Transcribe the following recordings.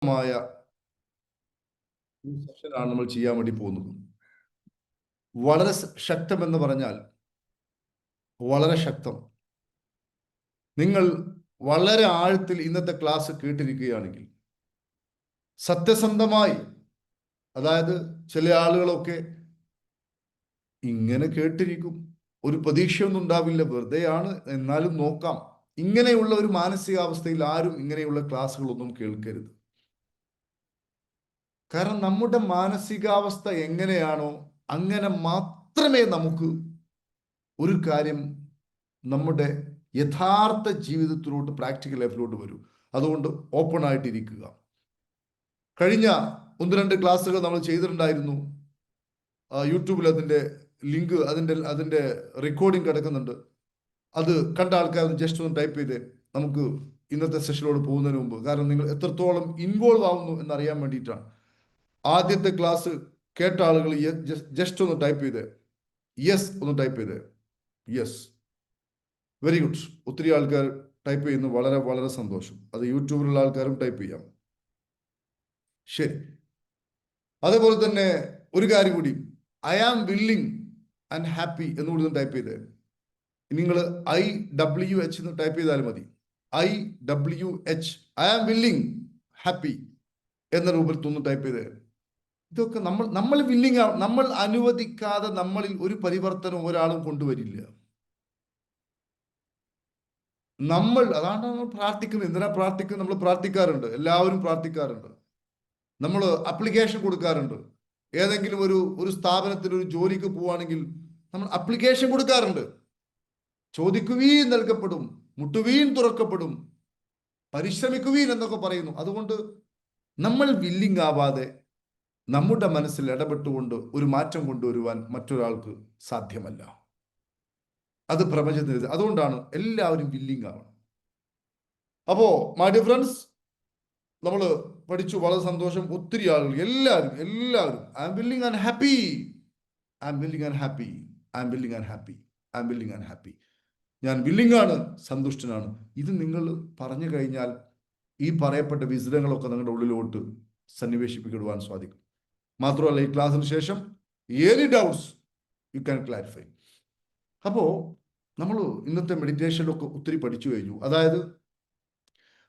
മായ ഒരു സെഷനാണ് നമ്മൾ ചെയ്യാൻ വേണ്ടി പോകുന്നത്. വളരെ ശക്തം എന്ന് പറഞ്ഞാൽ വളരെ ശക്തം. നിങ്ങൾ വളരെ ആഴത്തിൽ ഇന്നത്തെ ക്ലാസ് കേട്ടിരിക്കുകയാണെങ്കിൽ സത്യസന്ധമായി, അതായത് ചില ആളുകളൊക്കെ ഇങ്ങനെ കേട്ടിരിക്കും, ഒരു പ്രതീക്ഷയൊന്നും ഉണ്ടാവില്ല, വെറുതെയാണ്, എന്നാലും നോക്കാം, ഇങ്ങനെയുള്ള ഒരു മാനസികാവസ്ഥയിൽ ആരും ഇങ്ങനെയുള്ള ക്ലാസ്സുകളൊന്നും കേൾക്കരുത്. കാരണം നമ്മുടെ മാനസികാവസ്ഥ എങ്ങനെയാണോ അങ്ങനെ മാത്രമേ നമുക്ക് ഒരു കാര്യം നമ്മുടെ യഥാർത്ഥ ജീവിതത്തിലോട്ട്, പ്രാക്ടിക്കൽ ലൈഫിലോട്ട് വരൂ. അതുകൊണ്ട് ഓപ്പൺ ആയിട്ടിരിക്കുക. കഴിഞ്ഞ 1-2 ക്ലാസ്സുകൾ നമ്മൾ ചെയ്തിട്ടുണ്ടായിരുന്നു. യൂട്യൂബിൽ അതിൻ്റെ ലിങ്ക്, അതിൻ്റെ റെക്കോർഡിംഗ് കിടക്കുന്നുണ്ട്. അത് കണ്ട ആൾക്കാർ ജസ്റ്റ് ഒന്ന് ടൈപ്പ് ചെയ്ത് നമുക്ക് ഇന്നത്തെ സെഷനിലോട് പോകുന്നതിന് മുമ്പ്, കാരണം നിങ്ങൾ എത്രത്തോളം ഇൻവോൾവ് ആവുന്നു എന്നറിയാൻ വേണ്ടിയിട്ടാണ്. ആദ്യത്തെ ക്ലാസ് കേട്ട ആളുകൾ ജസ്റ്റ് ഒന്ന് ടൈപ്പ് ചെയ്ത് യെസ്, ഒന്ന് ടൈപ്പ് ചെയ്ത് യെസ്. Very good. ഒത്തിരി ആൾക്കാർ ടൈപ്പ് ചെയ്യുന്നു, വളരെ വളരെ സന്തോഷം. അത് യൂട്യൂബിലുള്ള ആൾക്കാരും ടൈപ്പ് ചെയ്യാം. ശരി. അതേപോലെ തന്നെ ഒരു കാര്യം കൂടി, I am willing and happy എന്നുകൂടി ടൈപ്പ് ചെയ്ത്, നിങ്ങൾ IWH എന്ന് ടൈപ്പ് ചെയ്താൽ മതി. IWH, I am willing happy എന്ന രൂപത്തിൽ ഒന്ന് ടൈപ്പ് ചെയ്ത്. ഇതൊക്കെ നമ്മൾ വില്ലിങ് ആണ്. നമ്മൾ അനുവദിക്കാതെ നമ്മളിൽ ഒരു പരിവർത്തനം ഒരാളും കൊണ്ടുവരില്ല. അതാണ് നമ്മൾ പ്രാർത്ഥിക്കുന്നത്. എന്തിനാ പ്രാർത്ഥിക്കുന്നത്? നമ്മൾ പ്രാർത്ഥിക്കാറുണ്ട്, എല്ലാവരും പ്രാർത്ഥിക്കാറുണ്ട്. നമ്മൾ അപ്ലിക്കേഷൻ കൊടുക്കാറുണ്ട്. ഏതെങ്കിലും ഒരു സ്ഥാപനത്തിൽ ഒരു ജോലിക്ക് പോവുകയാണെങ്കിൽ നമ്മൾ അപ്ലിക്കേഷൻ കൊടുക്കാറുണ്ട്. ചോദിക്കുവീൻ നൽകപ്പെടും, മുട്ടുവീൻ തുറക്കപ്പെടും, പരിശ്രമിക്കുവീൻ എന്നൊക്കെ പറയുന്നു. അതുകൊണ്ട് നമ്മൾ വില്ലിങ് ആവാതെ നമ്മുടെ മനസ്സിൽ ഇടപെട്ടുകൊണ്ട് ഒരു മാറ്റം കൊണ്ടുവരുവാൻ മറ്റൊരാൾക്ക് സാധ്യമല്ല. അത് പ്രപഞ്ചത്തിന്. അതുകൊണ്ടാണ് എല്ലാവരും വില്ലിങ് ആവണം. അപ്പോ മൈ ഡിയർ ഫ്രണ്ട്സ്, നമ്മൾ പഠിച്ചു, വളരെ സന്തോഷം. ഒത്തിരി ആളുകൾ, എല്ലാവരും I am willing and happy, I am willing and happy, I am willing and happy, I am willing and happy. ഞാൻ വില്ലിങ് ആണ്, സന്തുഷ്ടനാണ്. ഇത് നിങ്ങൾ പറഞ്ഞു കഴിഞ്ഞാൽ ഈ പറയപ്പെട്ട വിശദങ്ങളൊക്കെ നിങ്ങളുടെ ഉള്ളിലോട്ട് സന്നിവേശിപ്പിക്കുവാൻ സാധിക്കും. മാത്രമല്ല, ഈ ക്ലാസ്സിന് ശേഷം any doubts you can clarify. അപ്പോൾ നമ്മൾ ഇന്നത്തെ മെഡിറ്റേഷനിലൊക്കെ ഒത്തിരി പഠിച്ചു കഴിഞ്ഞു. അതായത്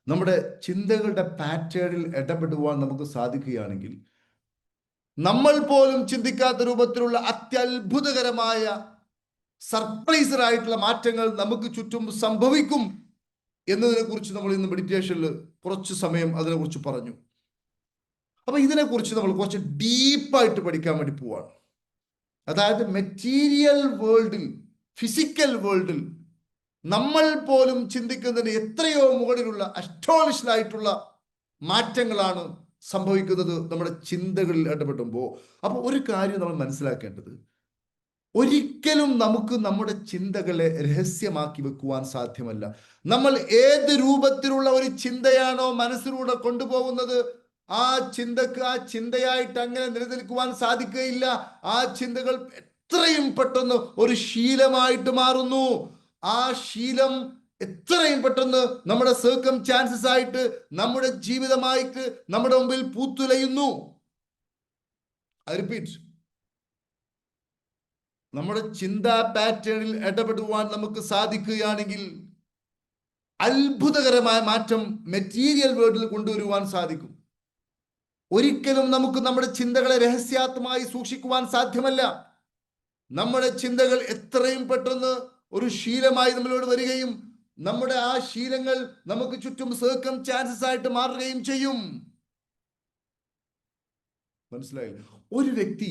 നമ്മുടെ ചിന്തകളുടെ പാറ്റേണിൽ ഇടപെടുവാൻ നമുക്ക് സാധിക്കുകയാണെങ്കിൽ നമ്മൾ പോലും ചിന്തിക്കാത്ത രൂപത്തിലുള്ള അത്യത്ഭുതകരമായ സർപ്രൈസർ ആയിട്ടുള്ള മാറ്റങ്ങൾ നമുക്ക് ചുറ്റും സംഭവിക്കും എന്നതിനെ കുറിച്ച് നമ്മൾ ഇന്ന് മെഡിറ്റേഷനിൽ കുറച്ച് സമയം അതിനെക്കുറിച്ച് പറഞ്ഞു. അപ്പൊ ഇതിനെക്കുറിച്ച് നമ്മൾ കുറച്ച് ഡീപ്പായിട്ട് പഠിക്കാൻ വേണ്ടി പോവാണ്. അതായത് മെറ്റീരിയൽ വേൾഡിൽ, ഫിസിക്കൽ വേൾഡിൽ നമ്മൾ പോലും ചിന്തിക്കുന്നതിന് എത്രയോ മുകളിലുള്ള അസ്റ്റോണിഷ്ഡ് ആയിട്ടുള്ള മാറ്റങ്ങളാണ് സംഭവിക്കുന്നത് നമ്മുടെ ചിന്തകളിൽ ഇടപെടുമ്പോൾ. അപ്പോൾ ഒരു കാര്യം നമ്മൾ മനസ്സിലാക്കേണ്ടത്, ഒരിക്കലും നമുക്ക് നമ്മുടെ ചിന്തകളെ രഹസ്യമാക്കി വെക്കുവാൻ സാധ്യമല്ല. നമ്മൾ ഏത് രൂപത്തിലുള്ള ഒരു ചിന്തയാണോ മനസ്സിലൂടെ കൊണ്ടുപോകുന്നത്, ആ ചിന്തക്ക് ആ ചിന്തയായിട്ട് അങ്ങനെ നിലനിൽക്കുവാൻ സാധിക്കുകയില്ല. ആ ചിന്തകൾ എത്രയും പെട്ടെന്ന് ഒരു ശീലമായിട്ട് മാറുന്നു. ആ ശീലം എത്രയും പെട്ടെന്ന് നമ്മുടെ സർക്കംസ്റ്റാൻസസ് ആയിട്ട്, നമ്മുടെ ജീവിതമായിട്ട് നമ്മുടെ മുമ്പിൽ പൂത്തുലയുന്നു. ഐ റിപ്പീറ്റ്, നമ്മുടെ ചിന്താ പാറ്റേണിൽ ഇടപെടുവാൻ നമുക്ക് സാധിക്കുകയാണെങ്കിൽ അത്ഭുതകരമായ മാറ്റം മെറ്റീരിയൽ വേൾഡിൽ കൊണ്ടുവരുവാൻ സാധിക്കും. ഒരിക്കലും നമുക്ക് നമ്മുടെ ചിന്തകളെ രഹസ്യാത്മകമായി സൂക്ഷിക്കുവാൻ സാധ്യമല്ല. നമ്മുടെ ചിന്തകൾ എത്രയും പെട്ടെന്ന് ഒരു ശീലമായി നമ്മളോട് വരികയും നമ്മുടെ ആ ശീലങ്ങൾ നമുക്ക് ചുറ്റും സർക്കംസ്റ്റാൻസസ് ആയിട്ട് മാറുകയും ചെയ്യും. മനസ്സിലായില്ല? ഒരു വ്യക്തി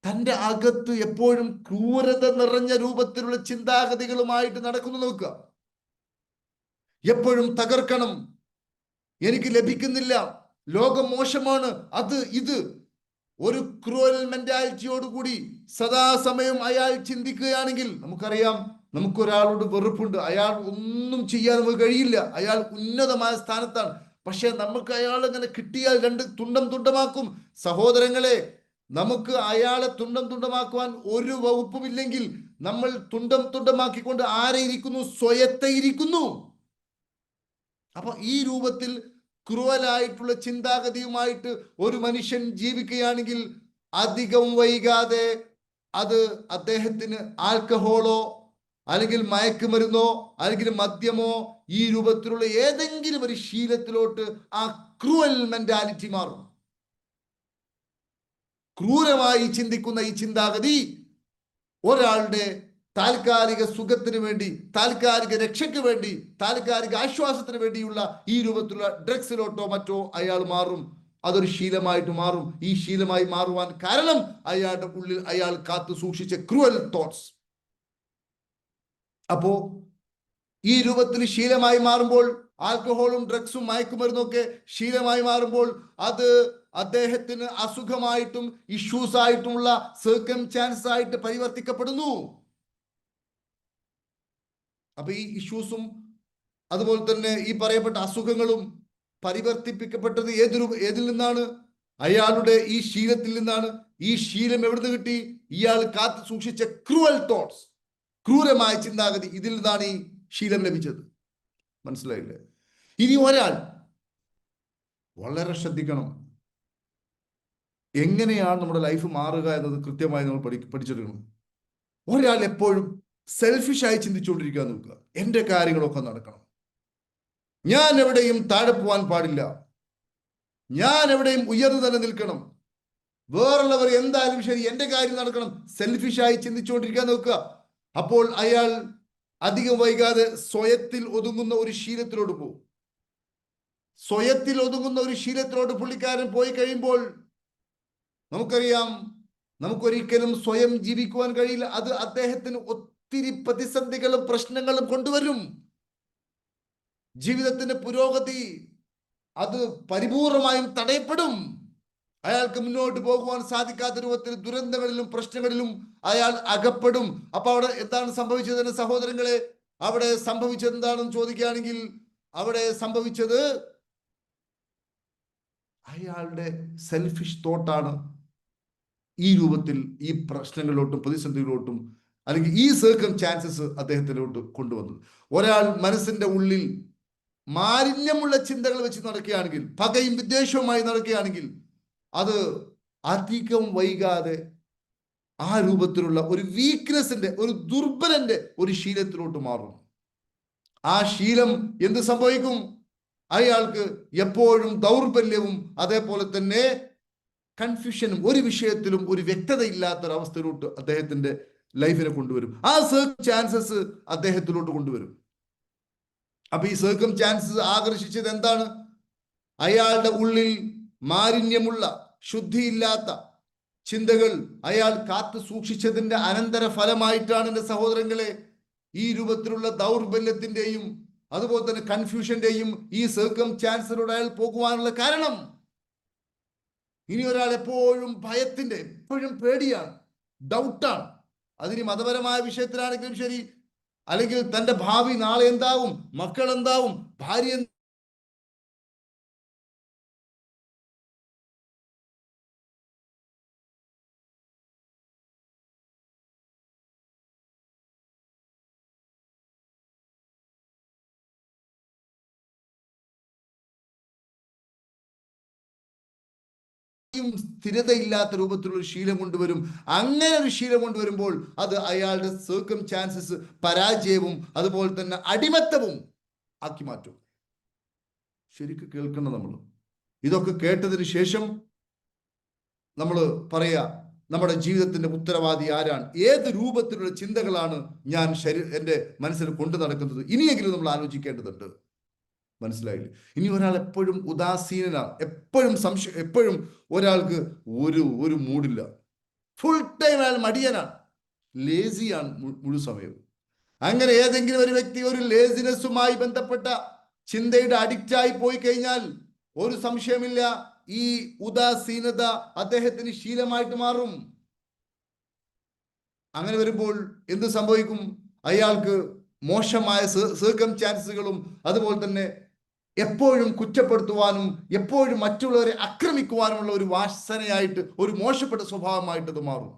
തൻ്റെ അകത്ത് എപ്പോഴും ക്രൂരത നിറഞ്ഞ രൂപത്തിലുള്ള ചിന്താഗതികളുമായിട്ട് നടക്കുന്നു നോക്കുക. എപ്പോഴും തകർക്കണം, എനിക്ക് ലഭിക്കുന്നില്ല, ലോകം മോശമാണ്, അത് ഇത്, ഒരു ക്രൂവൽ മെന്റാലിറ്റിയോടുകൂടി സദാസമയം അയാൾ ചിന്തിക്കുകയാണെങ്കിൽ, നമുക്കറിയാം, നമുക്കൊരാളോട് വെറുപ്പുണ്ട്, അയാൾ ഒന്നും ചെയ്യാൻ നമുക്ക് കഴിയില്ല, അയാൾ ഉന്നതമായ സ്ഥാനത്താണ്, പക്ഷെ നമുക്ക് അയാൾ ഇങ്ങനെ കിട്ടിയാൽ രണ്ട് തുണ്ടമാക്കും. സഹോദരങ്ങളെ, നമുക്ക് അയാളെ തുണ്ടമാക്കുവാൻ ഒരു വകുപ്പുമില്ലെങ്കിൽ നമ്മൾ തുണ്ടമാക്കിക്കൊണ്ട് ആരെ ഇരിക്കുന്നു? സ്വയത്തെ ഇരിക്കുന്നു. അപ്പൊ ഈ രൂപത്തിൽ ക്രൂവലായിട്ടുള്ള ചിന്താഗതിയുമായിട്ട് ഒരു മനുഷ്യൻ ജീവിക്കുകയാണെങ്കിൽ അധികം വൈകാതെ അത് അദ്ദേഹത്തിന് ആൽക്കഹോളോ അല്ലെങ്കിൽ മയക്കുമരുന്നോ അല്ലെങ്കിൽ മദ്യമോ ഈ രൂപത്തിലുള്ള ഏതെങ്കിലും ഒരു ശീലത്തിലോട്ട് ആ ക്രൂവൽ മെന്റാലിറ്റി മാറും. ക്രൂരമായി ചിന്തിക്കുന്ന ഈ ചിന്താഗതി ഒരാളുടെ താൽക്കാലിക സുഖത്തിന് വേണ്ടി, താൽക്കാലിക രക്ഷയ്ക്ക് വേണ്ടി, താൽക്കാലിക ആശ്വാസത്തിന് വേണ്ടിയുള്ള ഈ രൂപത്തിലുള്ള ഡ്രഗ്സിലോട്ടോ മറ്റോ അയാൾ മാറും. അതൊരു ശീലമായിട്ട് മാറും. ഈ ശീലമായി മാറുവാൻ കാരണം അയാളുടെ ഉള്ളിൽ അയാൾ കാത്തു സൂക്ഷിച്ച ക്രൂവൽ തോട്ട്സ്. അപ്പോ ഈ രൂപത്തിൽ ശീലമായി മാറുമ്പോൾ, ആൽക്കഹോളും ഡ്രഗ്സും മയക്കുമരുന്നും ഒക്കെ ശീലമായി മാറുമ്പോൾ അത് അദ്ദേഹത്തിന് അസുഖമായിട്ടും ഇഷ്യൂസ് ആയിട്ടുമുള്ള സർക്കംസ്റ്റാൻസസ് ആയിട്ട് പരിവർത്തിക്കപ്പെടുന്നു. അപ്പൊ ഈ ഇഷ്യൂസും അതുപോലെ തന്നെ ഈ പറയപ്പെട്ട അസുഖങ്ങളും പരിവർത്തിപ്പിക്കപ്പെട്ടത് ഏതിൽ നിന്നാണ്? അയാളുടെ ഈ ശീലത്തിൽ നിന്നാണ്. ഈ ശീലം എവിടുന്ന് കിട്ടി? ഇയാൾ കാത്തു സൂക്ഷിച്ച ക്രൂവൽ തോട്ട്സ്, ക്രൂരമായ ചിന്താഗതി, ഇതിൽ നിന്നാണ് ഈ ശീലം ലഭിച്ചത്. മനസ്സിലായില്ലേ? ഇനി ഒരാൾ വളരെ ശ്രദ്ധിക്കണം, എങ്ങനെയാണ് നമ്മുടെ ലൈഫ് മാറുക എന്നത് കൃത്യമായി നമ്മൾ പഠിച്ചെടുക്കണം. ഒരാൾ എപ്പോഴും സെൽഫിഷായി ചിന്തിച്ചുകൊണ്ടിരിക്കുക നോക്കുക. എൻ്റെ കാര്യങ്ങളൊക്കെ നടക്കണം, ഞാൻ എവിടെയും താഴെ പോവാൻ പാടില്ല, ഞാൻ എവിടെയും ഉയർന്നു തന്നെ നിൽക്കണം, വേറുള്ളവർ എന്തായാലും ശരി എൻ്റെ കാര്യം നടക്കണം, സെൽഫിഷായി ചിന്തിച്ചുകൊണ്ടിരിക്കാൻ നോക്കുക. അപ്പോൾ അയാൾ അധികം വൈകാതെ സ്വയത്തിൽ ഒതുങ്ങുന്ന ഒരു ശീലത്തിലോട്ട് പോകും. സ്വയത്തിൽ ഒതുങ്ങുന്ന ഒരു ശീലത്തിലോട്ട് പുള്ളിക്കാരൻ പോയി കഴിയുമ്പോൾ നമുക്കറിയാം, നമുക്കൊരിക്കലും സ്വയം ജീവിക്കുവാൻ കഴിയില്ല. അത് അദ്ദേഹത്തിന് ഒത്തിരി പ്രതിസന്ധികളും പ്രശ്നങ്ങളും കൊണ്ടുവരും. ജീവിതത്തിന്റെ പുരോഗതി അത് പരിപൂർണമായും തടയപ്പെടും. അയാൾക്ക് മുന്നോട്ട് പോകുവാൻ സാധിക്കാത്ത രൂപത്തിൽ ദുരന്തങ്ങളിലും പ്രശ്നങ്ങളിലും അയാൾ അകപ്പെടും. അപ്പൊ അവിടെ എന്താണ് സംഭവിച്ചത് സഹോദരങ്ങളെ? അവിടെ സംഭവിച്ചത് എന്താണെന്ന് ചോദിക്കുകയാണെങ്കിൽ അവിടെ സംഭവിച്ചത് അയാളുടെ സെൽഫിഷ് തോട്ടാണ് ഈ രൂപത്തിൽ ഈ പ്രശ്നങ്ങളിലോട്ടും പ്രതിസന്ധികളിലോട്ടും അല്ലെങ്കിൽ ഈ സർക്കംസ്റ്റാൻസസ് അദ്ദേഹത്തിലോട്ട് കൊണ്ടുവന്നത്. ഒരാൾ മനസ്സിന്റെ ഉള്ളിൽ മാലിന്യമുള്ള ചിന്തകൾ വെച്ച് നടക്കുകയാണെങ്കിൽ, പകയും വിദ്വേഷവുമായി നടക്കുകയാണെങ്കിൽ, അത് അധികം വൈകാതെ ആ രൂപത്തിലുള്ള ഒരു വീക്ക്നെസിന്റെ, ഒരു ദുർബലന്റെ ഒരു ശീലത്തിലോട്ട് മാറും. ആ ശീലം എന്ത് സംഭവിക്കും? അയാൾക്ക് എപ്പോഴും ദൗർബല്യവും അതേപോലെ തന്നെ കൺഫ്യൂഷനും, ഒരു വിഷയത്തിലും ഒരു വ്യക്തത ഇല്ലാത്തൊരവസ്ഥയിലോട്ട് അദ്ദേഹത്തിന്റെ ലൈഫിനെ കൊണ്ടുവരും. ആ സർക്കംസ്റ്റാൻസസ് അദ്ദേഹത്തിലോട്ട് കൊണ്ടുവരും. അപ്പൊ ഈ സർക്കംസ്റ്റാൻസസ് ആകർഷിച്ചത് എന്താണ്? അയാളുടെ ഉള്ളിൽ മാലിന്യമുള്ള, ശുദ്ധിയില്ലാത്ത ചിന്തകൾ അയാൾ കാത്തു സൂക്ഷിച്ചതിന്റെ അനന്തര ഫലമായിട്ടാണ് എൻ്റെ സഹോദരങ്ങളെ ഈ രൂപത്തിലുള്ള ദൗർബല്യത്തിന്റെയും അതുപോലെ തന്നെ കൺഫ്യൂഷന്റെയും ഈ സർക്കംസ്റ്റാൻസിലൂടെ അയാൾ പോകുവാനുള്ള കാരണം. ഇനി ഒരാൾ എപ്പോഴും ഭയത്തിന്റെ, എപ്പോഴും പേടിയാണ്, ഡൗട്ടാണ്. അതിന് മതപരമായ വിഷയത്തിലാണെങ്കിലും ശരി, അല്ലെങ്കിൽ തന്റെ ഭാവി നാളെ എന്താവും, മക്കൾ എന്താവും, ഭാര്യ സ്ഥിരതയില്ലാത്ത രൂപത്തിലുള്ള ശീലം കൊണ്ടുവരും. അങ്ങനെ ഒരു ശീലം കൊണ്ടുവരുമ്പോൾ അത് അയാളുടെ സർക്കംസ്റ്റാൻസസ് പരാജയവും അതുപോലെ തന്നെ അടിമത്തവും ആക്കി മാറ്റും. ശരിക്കും കേൾക്കണം നമ്മൾ. ഇതൊക്കെ കേട്ടതിന് ശേഷം നമ്മൾ പറയാ, നമ്മുടെ ജീവിതത്തിന്റെ ഉത്തരവാദി ആരാണ്? ഏത് രൂപത്തിലുള്ള ചിന്തകളാണ് ഞാൻ എൻ്റെ മനസ്സിൽ കൊണ്ടു നടക്കുന്നത്? ഇനിയെങ്കിലും നമ്മൾ ആലോചിക്കേണ്ടതുണ്ട്. മനസ്സിലായില്ലേ? ഇനി ഒരാൾ എപ്പോഴും ഉദാസീനനാണ്, എപ്പോഴും സംശയം, എപ്പോഴും ഒരാൾക്ക് ഒരു മൂഡില്ല, ഫുൾ ടൈം അയാൾ മടിയനാണ്, ലേസിയാണ് മുഴു സമയവും. അങ്ങനെ ഏതെങ്കിലും ഒരു വ്യക്തി ഒരു ലേസിനെസ്സുമായി ബന്ധപ്പെട്ട ചിന്തയുടെ അഡിക്റ്റായി പോയി കഴിഞ്ഞാൽ ഒരു സംശയമില്ല, ഈ ഉദാസീനത അദ്ദേഹത്തിന് ശീലമായിട്ട് മാറും. അങ്ങനെ വരുമ്പോൾ എന്ത് സംഭവിക്കും? അയാൾക്ക് മോശമായ സർക്കംസ്റ്റാൻസുകളും അതുപോലെ തന്നെ എപ്പോഴും കുറ്റപ്പെടുത്തുവാനും എപ്പോഴും മറ്റുള്ളവരെ ആക്രമിക്കുവാനുമുള്ള ഒരു വാസനയായിട്ട്, ഒരു മോശപ്പെട്ട സ്വഭാവമായിട്ട് അത് മാറും.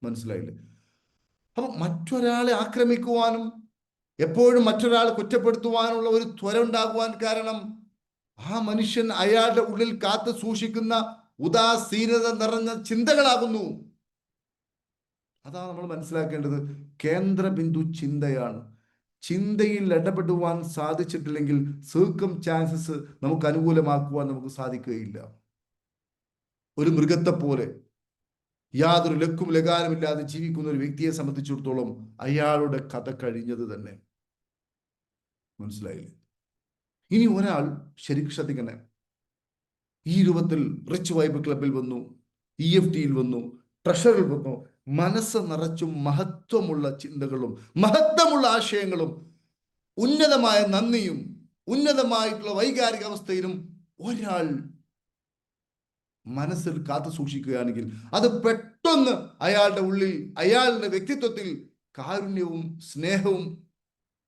മനസ്സിലായില്ലേ? അപ്പൊ മറ്റൊരാളെ ആക്രമിക്കുവാനും എപ്പോഴും മറ്റൊരാളെ കുറ്റപ്പെടുത്തുവാനുള്ള ഒരു ത്വര ഉണ്ടാകുവാൻ കാരണം ആ മനുഷ്യൻ അയാളുടെ ഉള്ളിൽ കാത്തു സൂക്ഷിക്കുന്ന ഉദാസീനത നിറഞ്ഞ ചിന്തകളാകുന്നു. അതാണ് നമ്മൾ മനസ്സിലാക്കേണ്ടത്. കേന്ദ്ര ബിന്ദു ചിന്തയാണ്. ചിന്തയിൽ ഇടപെടുവാൻ സാധിച്ചിട്ടില്ലെങ്കിൽ സർക്കംസ്റ്റാൻസസ് നമുക്ക് അനുകൂലമാക്കുവാൻ നമുക്ക് സാധിക്കുകയില്ല. ഒരു മൃഗത്തെ പോലെ യാതൊരു ലക്കും ലകാരമില്ലാതെ ജീവിക്കുന്ന ഒരു വ്യക്തിയെ സംബന്ധിച്ചിടത്തോളം അയാളുടെ കഥ കഴിഞ്ഞത് തന്നെ. മനസ്സിലായില്ലേ? ഇനി ഒരാൾ ശരിക്കും ശ്രദ്ധിക്കണേ. ഈ രൂപത്തിൽ റിച്ച് വൈബ് ക്ലബിൽ വന്നു, EFTയിൽ വന്നു, ട്രഷറിൽ വന്നു, മനസ്സ് നിറച്ചും മഹത്വമുള്ള ചിന്തകളും മഹത്വമുള്ള ആശയങ്ങളും ഉന്നതമായ നന്ദിയും ഉന്നതമായിട്ടുള്ള വൈകാരിക അവസ്ഥയിലും ഒരാൾ മനസ്സിൽ കാത്തു സൂക്ഷിക്കുകയാണെങ്കിൽ അത് പെട്ടെന്ന് അയാളുടെ ഉള്ളിൽ, അയാളുടെ വ്യക്തിത്വത്തിൽ കാരുണ്യവും സ്നേഹവും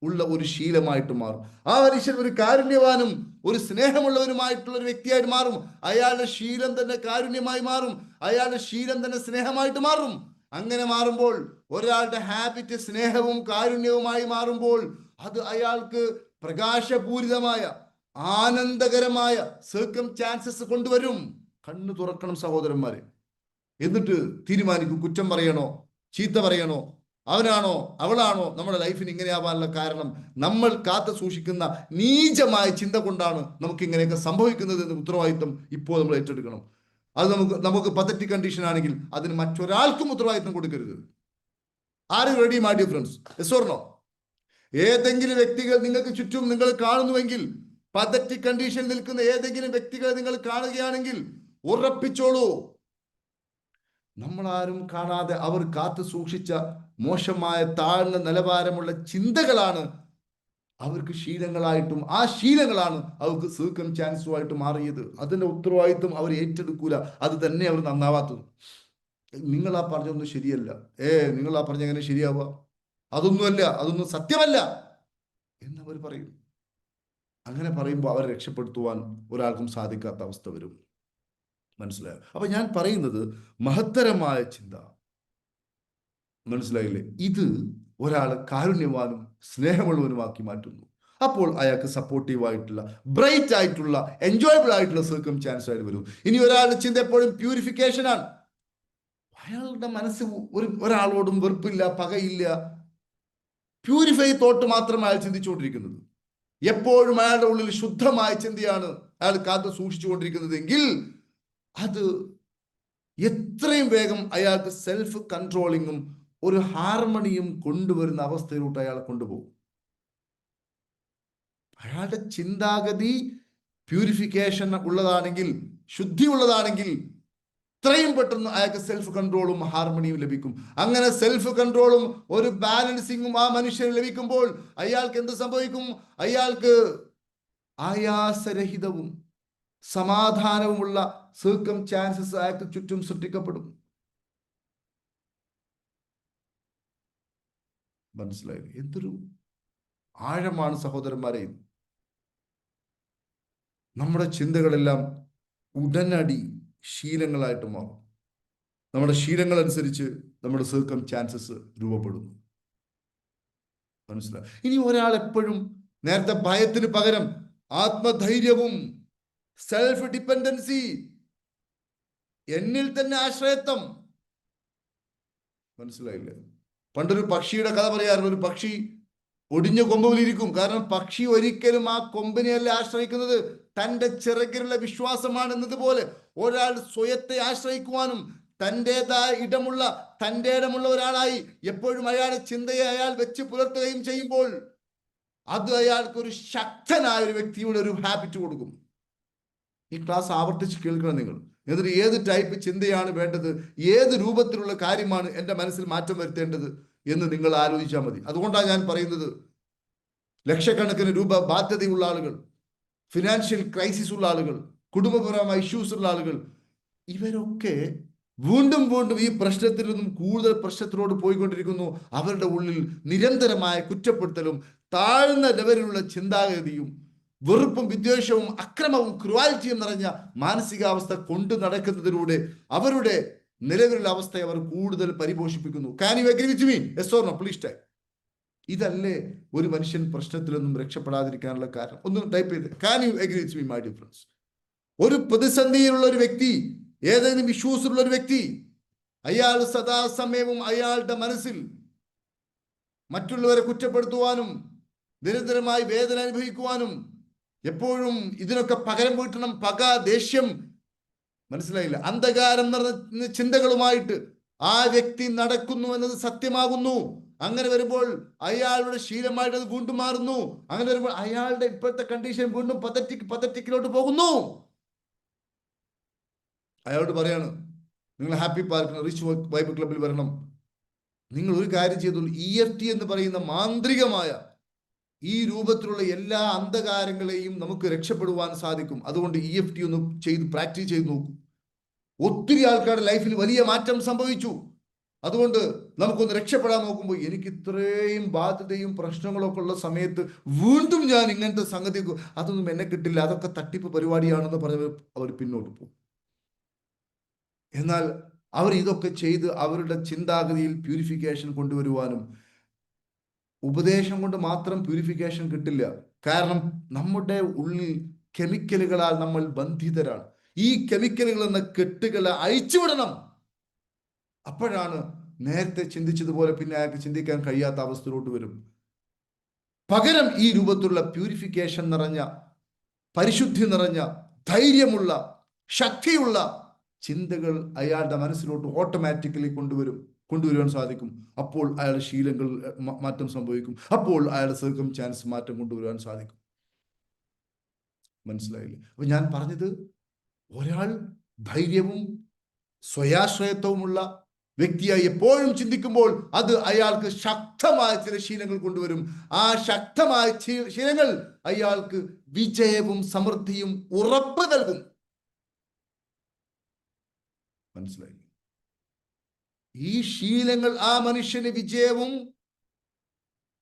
ഉള്ള ഒരു ശീലമായിട്ട് മാറും. ആ മനുഷ്യൻ ഒരു കാരുണ്യവാനും ഒരു സ്നേഹമുള്ളവരുമായിട്ടുള്ള ഒരു വ്യക്തിയായിട്ട് മാറും. അയാളുടെ ശീലം തന്നെ കാരുണ്യമായി മാറും. അയാളുടെ ശീലം തന്നെ സ്നേഹമായിട്ട് മാറും. അങ്ങനെ മാറുമ്പോൾ, ഒരാളുടെ ഹാബിറ്റ് സ്നേഹവും കാരുണ്യവുമായി മാറുമ്പോൾ, അത് അയാൾക്ക് പ്രകാശപൂരിതമായ ആനന്ദകരമായ സർക്കംസ്റ്റാൻസസ് കൊണ്ടുവരും. കണ്ണു തുറക്കണം സഹോദരന്മാരെ. എന്നിട്ട് തീരുമാനിക്കും, കുറ്റം പറയണോ, ചീത്ത പറയണോ, അവനാണോ അവളാണോ നമ്മുടെ ലൈഫിന് ഇങ്ങനെയാവാനുള്ള കാരണം. നമ്മൾ കാത്തു സൂക്ഷിക്കുന്ന നീചമായ ചിന്ത കൊണ്ടാണ് നമുക്ക് ഇങ്ങനെയൊക്കെ സംഭവിക്കുന്നത് എന്ന ഉത്തരവാദിത്വം ഇപ്പോൾ നമ്മൾ ഏറ്റെടുക്കണം. അത് നമുക്ക് പതറ്റിക് കണ്ടീഷൻ ആണെങ്കിൽ അതിന് മറ്റൊരാൾക്കും ഉത്തരവാദിത്വം കൊടുക്കരുത്. ആര് ready my dear friends? Yes or no? ഏതെങ്കിലും വ്യക്തികൾ നിങ്ങൾക്ക് ചുറ്റും നിങ്ങൾ കാണുന്നുവെങ്കിൽ, പതറ്റിക് കണ്ടീഷനിൽ നിൽക്കുന്ന ഏതെങ്കിലും വ്യക്തികളെ നിങ്ങൾ കാണുകയാണെങ്കിൽ ഉറപ്പിച്ചോളൂ, നമ്മളാരും കാണാതെ അവർ കാത്തു സൂക്ഷിച്ച മോശമായ താഴ്ന്ന നിലവാരമുള്ള ചിന്തകളാണ് അവർക്ക് ശീലങ്ങളായിട്ടും ആ ശീലങ്ങളാണ് അവർക്ക് സർക്കംസ്റ്റാൻസുമായിട്ട് മാറിയത്. അതിന്റെ ഉത്തരവാദിത്വം അവർ ഏറ്റെടുക്കൂല. അത് തന്നെ അവർ നന്നാവാത്തത്. നിങ്ങൾ ആ പറഞ്ഞൊന്നും ശരിയല്ല, നിങ്ങൾ ആ പറഞ്ഞ എങ്ങനെ ശരിയാവുക, അതൊന്നുമല്ല, അതൊന്നും സത്യമല്ല എന്നവർ പറയും. അങ്ങനെ പറയുമ്പോൾ അവരെ രക്ഷപ്പെടുത്തുവാൻ ഒരാൾക്കും സാധിക്കാത്ത അവസ്ഥ വരും. മനസ്സിലായോ? അപ്പൊ ഞാൻ പറയുന്നത് മഹത്തരമായ ചിന്ത, മനസ്സിലായില്ലേ? ഇത് ഒരാളെ കാരുണ്യവാനും സ്നേഹമുള്ളവനുമാക്കി മാറ്റുന്നു. അപ്പോൾ അയാൾക്ക് സപ്പോർട്ടീവായിട്ടുള്ള, ബ്രൈറ്റ് ആയിട്ടുള്ള, എൻജോയബിൾ ആയിട്ടുള്ള സർക്കംസ്റ്റാൻസ് ആയിട്ട് വരും. ഇനി ഒരാളുടെ ചിന്ത എപ്പോഴും പ്യൂരിഫിക്കേഷൻ ആണ്. അയാളുടെ മനസ്സ് ഒരാളോടും വെറുപ്പില്ല, പകയില്ല, പ്യൂരിഫൈ തോട്ട് മാത്രമാണ് അയാൾ ചിന്തിച്ചുകൊണ്ടിരിക്കുന്നത്. എപ്പോഴും അയാളുടെ ഉള്ളിൽ ശുദ്ധമായ ചിന്തയാണ് അയാൾ കാത്തു സൂക്ഷിച്ചുകൊണ്ടിരിക്കുന്നത് എങ്കിൽ അത് എത്രയും വേഗം അയാൾക്ക് സെൽഫ് കൺട്രോളിങ്ങും ഒരു ഹാർമണിയും കൊണ്ടുവരുന്ന അവസ്ഥയിലോട്ട് അയാളെ കൊണ്ടുപോകും. അയാളുടെ ചിന്താഗതി പ്യൂരിഫിക്കേഷൻ ഉള്ളതാണെങ്കിൽ, ശുദ്ധി ഉള്ളതാണെങ്കിൽ, എത്രയും പെട്ടെന്ന് അയാൾക്ക് സെൽഫ് കൺട്രോളും ഹാർമണിയും ലഭിക്കും. അങ്ങനെ സെൽഫ് കൺട്രോളും ഒരു ബാലൻസിങ്ങും ആ മനുഷ്യന് ലഭിക്കുമ്പോൾ അയാൾക്ക് എന്ത് സംഭവിക്കും? അയാൾക്ക് ആയാസരഹിതവും സമാധാനവുമുള്ള സർക്കംസ്റ്റാൻസസ് അയാൾക്ക് ചുറ്റും സൃഷ്ടിക്കപ്പെടും. മനസ്സിലായില്ലേ? എന്തൊരു ആഴമാണ് സഹോദരന്മാരെ. നമ്മുടെ ചിന്തകളെല്ലാം ഉടനടി ശീലങ്ങളായിട്ട് മാറും. നമ്മുടെ ശീലങ്ങൾ അനുസരിച്ച് നമ്മുടെ സർക്കംസ്റ്റാൻസസ് രൂപപ്പെടുന്നു. മനസ്സിലായി? ഇനി ഒരാൾ എപ്പോഴും നേരത്തെ ഭയത്തിന് പകരം ആത്മധൈര്യവും സെൽഫ് ഡിപ്പെൻഡൻസി, എന്നിൽ തന്നെ ആശ്രയത്വം. മനസ്സിലായില്ലേ? പണ്ടൊരു പക്ഷിയുടെ കഥ പറയാറുണ്ട്. ഒരു പക്ഷി ഒടിഞ്ഞ കൊമ്പിലിരിക്കും. കാരണം പക്ഷി ഒരിക്കലും ആ കൊമ്പിനെയല്ല ആശ്രയിക്കുന്നത്, തൻ്റെ ചിറകിലുള്ള വിശ്വാസമാണ്. എന്നതുപോലെ ഒരാൾ സ്വയത്തെ ആശ്രയിക്കുവാനും തൻ്റെതായ തൻ്റെ ഇടമുള്ള ഒരാളായി എപ്പോഴും അയാളുടെ ചിന്തയെ അയാൾ വെച്ച് പുലർത്തുകയും ചെയ്യുമ്പോൾ അത് അയാൾക്ക് ഒരു ശക്തനായ ഒരു വ്യക്തിയുടെ ഒരു ഹാബിറ്റ് കൊടുക്കും. ഈ ക്ലാസ് ആവർത്തിച്ച് കേൾക്കണം നിങ്ങൾ. എന്നിട്ട് ഏത് ടൈപ്പ് ചിന്തയാണ് വേണ്ടത്, ഏത് രൂപത്തിലുള്ള കാര്യമാണ് എൻ്റെ മനസ്സിൽ മാറ്റം വരുത്തേണ്ടത് എന്ന് നിങ്ങൾ ആലോചിച്ചാൽ മതി. അതുകൊണ്ടാണ് ഞാൻ പറയുന്നത്, ലക്ഷക്കണക്കിന് രൂപ ബാധ്യതയുള്ള ആളുകൾ, ഫിനാൻഷ്യൽ ക്രൈസിസ് ഉള്ള ആളുകൾ, കുടുംബപരമായ ഇഷ്യൂസ് ഉള്ള ആളുകൾ, ഇവരൊക്കെ വീണ്ടും വീണ്ടും ഈ പ്രശ്നത്തിൽ നിന്നും കൂടുതൽ പ്രശ്നത്തിലോട് പോയിക്കൊണ്ടിരിക്കുന്നു. അവരുടെ ഉള്ളിൽ നിരന്തരമായ കുറ്റപ്പെടുത്തലും താഴ്ന്ന ലെവലിലുള്ള ചിന്താഗതിയും വെറുപ്പും വിദ്വേഷവും അക്രമവും ക്രൂവാലിറ്റിയും നിറഞ്ഞ മാനസികാവസ്ഥ കൊണ്ടു നടക്കുന്നതിലൂടെ അവരുടെ നിലവിലുള്ള അവസ്ഥയെ അവർ കൂടുതൽ പരിപോഷിപ്പിക്കുന്നു. Can you agree with me? Yes or no? Please tell. ഇതല്ലേ ഒരു മനുഷ്യൻ പ്രശ്നത്തിൽ നിന്നും രക്ഷപ്പെടാതിരിക്കാനുള്ള കാരണം? ഒന്ന് ടൈപ്പ് ചെയ്ത്, can you agree with me my difference? ഒരു പ്രതിസന്ധിയിലുള്ള ഒരു വ്യക്തി, ഏതെങ്കിലും ഇഷ്യൂസിലുള്ള ഒരു വ്യക്തി, അയാൾ സദാസമയവും അയാളുടെ മനസ്സിൽ മറ്റുള്ളവരെ കുറ്റപ്പെടുത്തുവാനും നിരന്തരമായി വേദന അനുഭവിക്കുവാനും എപ്പോഴും ഇതിനൊക്കെ പകരം വീട്ടണം, പക, ദേഷ്യം, മനസ്സിലായില്ല, അന്ധകാരം നിറഞ്ഞ ചിന്തകളുമായിട്ട് ആ വ്യക്തി നടക്കുന്നു എന്നത് സത്യമാകുന്നു. അങ്ങനെ വരുമ്പോൾ അയാളുടെ ശീലമായിട്ട് അത് വീണ്ടും മാറുന്നു. അങ്ങനെ വരുമ്പോൾ അയാളുടെ ഇപ്പോഴത്തെ കണ്ടീഷൻ വീണ്ടും പതറ്റിക്കിലോട്ട് പോകുന്നു. അയാളോട് പറയാണ്, നിങ്ങൾ ഹാപ്പി പാർക്ക് റിച്ച് വൈബ് ക്ലബിൽ വരണം. നിങ്ങൾ ഒരു കാര്യം ചെയ്തോളൂ, EFT എന്ന് പറയുന്ന മാന്ത്രികമായ ഈ രൂപത്തിലുള്ള എല്ലാ അന്ധകാരങ്ങളെയും നമുക്ക് രക്ഷപ്പെടുവാൻ സാധിക്കും. അതുകൊണ്ട് EFT ഒന്ന് ചെയ്ത് പ്രാക്ടീസ് ചെയ്ത് നോക്കൂ. ഒത്തിരി ആൾക്കാരുടെ ലൈഫിൽ വലിയ മാറ്റം സംഭവിച്ചു. അതുകൊണ്ട് നമുക്കൊന്ന് രക്ഷപ്പെടാൻ നോക്കുമ്പോൾ, എനിക്ക് ഇത്രയും ബാധ്യതയും പ്രശ്നങ്ങളൊക്കെ ഉള്ള സമയത്ത് വീണ്ടും ഞാൻ ഇങ്ങനത്തെ സംഗതി, അതൊന്നും എന്നെ കിട്ടില്ല, അതൊക്കെ തട്ടിപ്പ് പരിപാടിയാണെന്ന് പറഞ്ഞ് അവർ പിന്നോട്ട് പോകും. എന്നാൽ അവർ ഇതൊക്കെ ചെയ്ത് അവരുടെ ചിന്താഗതിയിൽ പ്യൂരിഫിക്കേഷൻ കൊണ്ടുവരുവാനും, ഉപദേശം കൊണ്ട് മാത്രം പ്യൂരിഫിക്കേഷൻ കിട്ടില്ല. കാരണം നമ്മുടെ ഉള്ളിൽ കെമിക്കലുകളാൽ നമ്മൾ ബന്ധിതരാണ്. ഈ കെമിക്കലുകൾ എന്ന കെട്ടുകളെ അഴിച്ചുവിടണം. അപ്പോഴാണ് നേരത്തെ ചിന്തിച്ചതുപോലെ പിന്നെ അയാൾക്ക് ചിന്തിക്കാൻ കഴിയാത്ത അവസ്ഥയിലോട്ട് വരും. പകരം ഈ രൂപത്തിലുള്ള പ്യൂരിഫിക്കേഷൻ നിറഞ്ഞ, പരിശുദ്ധി നിറഞ്ഞ, ധൈര്യമുള്ള, ശക്തിയുള്ള ചിന്തകൾ അയാളുടെ മനസ്സിലോട്ട് ഓട്ടോമാറ്റിക്കലി കൊണ്ടുവരുവാൻ സാധിക്കും. അപ്പോൾ അയാളുടെ ശീലങ്ങൾ മാറ്റം സംഭവിക്കും. അപ്പോൾ അയാളുടെ സർക്കംസ്റ്റാൻസ് മാറ്റം കൊണ്ടുവരുവാൻ സാധിക്കും. മനസ്സിലായില്ലേ? അപ്പൊ ഞാൻ പറഞ്ഞത്, ഒരാൾ ധൈര്യവും സ്വയാശ്രയത്വവുമുള്ള വ്യക്തിയായി എപ്പോഴും ചിന്തിക്കുമ്പോൾ അത് അയാൾക്ക് ശക്തമായ ചില ശീലങ്ങൾ കൊണ്ടുവരും. ആ ശക്തമായ ശീലങ്ങൾ അയാൾക്ക് വിജയവും സമൃദ്ധിയും ഉറപ്പ് നൽകും. മനസ്സിലായി? ഈ ശീലങ്ങൾ ആ മനുഷ്യന് വിജയവും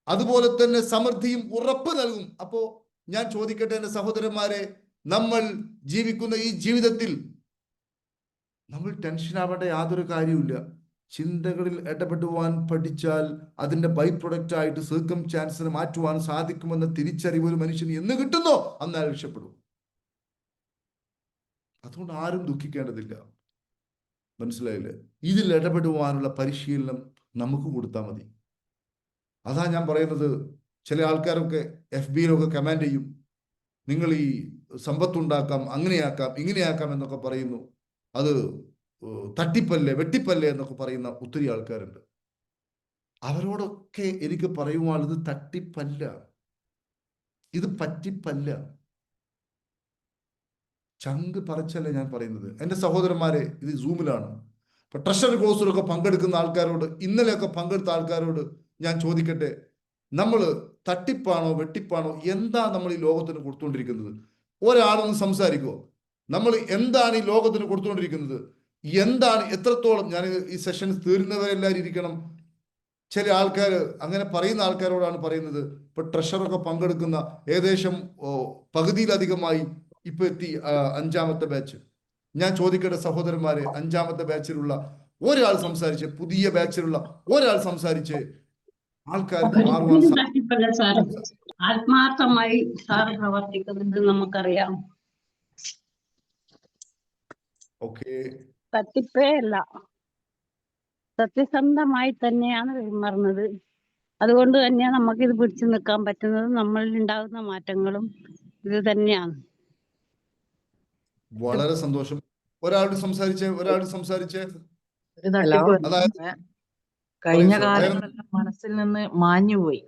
അതുപോലെ തന്നെ സമൃദ്ധിയും ഉറപ്പ് നൽകും. അപ്പോ ഞാൻ ചോദിക്കട്ടെ എൻ്റെ സഹോദരന്മാരെ, നമ്മൾ ജീവിക്കുന്ന ഈ ജീവിതത്തിൽ നമ്മൾ ടെൻഷൻ ആവേണ്ട യാതൊരു കാര്യമില്ല. ചിന്തകളിൽ ഇടപെടുവാൻ പഠിച്ചാൽ അതിന്റെ ബൈ പ്രൊഡക്റ്റ് ആയിട്ട് സർക്കംസ്റ്റാൻസിനെ മാറ്റുവാൻ സാധിക്കുമെന്ന തിരിച്ചറിവ് ഒരു മനുഷ്യന് എന്ന് കിട്ടുന്നോ അന്ന് അയാൾ രക്ഷപ്പെടും. അതുകൊണ്ട് ആരും ദുഃഖിക്കേണ്ടതില്ല. മനസ്സിലായില്ലേ? ഇതിൽ ഇടപെടുവാനുള്ള പരിശീലനം നമുക്ക് കൊടുത്താൽ മതി. അതാ ഞാൻ പറയുന്നത്. ചില ആൾക്കാരൊക്കെ FB-യിലൊക്കെ കമന്റ് ചെയ്യും, നിങ്ങൾ ഈ സമ്പത്തുണ്ടാക്കാം, അങ്ങനെയാക്കാം, ഇങ്ങനെയാക്കാം എന്നൊക്കെ പറയുന്നു. അത് തട്ടിപ്പല്ലേ, വെട്ടിപ്പല്ലേ എന്നൊക്കെ പറയുന്ന ഒത്തിരി ആൾക്കാരുണ്ട്. അവരോടൊക്കെ എനിക്ക് പറയുവാനുള്ളത്, തട്ടിപ്പല്ല, ഇത് പറ്റിപ്പല്ല. ചങ്ക് പറിച്ചല്ലേ ഞാൻ പറയുന്നത്. എൻ്റെ സഹോദരന്മാരെ, ഇത് സൂമിലാണ്. ഇപ്പൊ ട്രഷറി കോഴ്സിലൊക്കെ പങ്കെടുക്കുന്ന ആൾക്കാരോട്, ഇന്നലെയൊക്കെ പങ്കെടുത്ത ആൾക്കാരോട് ഞാൻ ചോദിക്കട്ടെ, നമ്മൾ തട്ടിപ്പാണോ വെട്ടിപ്പാണോ, എന്താ നമ്മൾ ഈ ലോകത്തിന് കൊടുത്തുകൊണ്ടിരിക്കുന്നത്? ഒരാളൊന്ന് സംസാരിക്കുമോ? നമ്മൾ എന്താണ് ഈ ലോകത്തിന് കൊടുത്തുകൊണ്ടിരിക്കുന്നത്? എന്താണ്, എത്രത്തോളം? ഞാൻ ഈ സെഷൻ തീരുന്നവരെല്ലാവരും ഇരിക്കണം. ചില ആൾക്കാർ അങ്ങനെ പറയുന്ന ആൾക്കാരോടാണ് പറയുന്നത്. ഇപ്പൊ ട്രഷറൊക്കെ പങ്കെടുക്കുന്ന ഏകദേശം പകുതിയിലധികമായി ഇപ്പൊ എത്തി 5ാമത്തെ ബാച്ച്. ഞാൻ ചോദിക്കട്ടെ സഹോദരന്മാരെ, 5ാമത്തെ ബാച്ചിലുള്ള ഒരാൾ സംസാരിച്ച്, പുതിയ ബാച്ചിലുള്ള ഒരാൾ സംസാരിച്ച് ആൾക്കാർക്ക് മാറുവാൻ ആത്മാർത്ഥമായി സാർ പ്രവർത്തിക്കുന്നുണ്ട്, നമുക്കറിയാം. ഓക്കെ, തട്ടിപ്പേ അല്ല, സത്യസന്ധമായി തന്നെയാണ് പെരുമാറുന്നത്. അതുകൊണ്ട് തന്നെ നമുക്കിത് പിടിച്ചു നിൽക്കാൻ പറ്റുന്നത്, നമ്മളിൽ ഉണ്ടാകുന്ന മാറ്റങ്ങളും ഇത് തന്നെയാണ്. വളരെ സന്തോഷം. ഒരാളോട് സംസാരിച്ചേ. അതായത് കഴിഞ്ഞ കാലങ്ങളെല്ലാം മനസ്സിൽ നിന്ന് മാഞ്ഞുപോയി.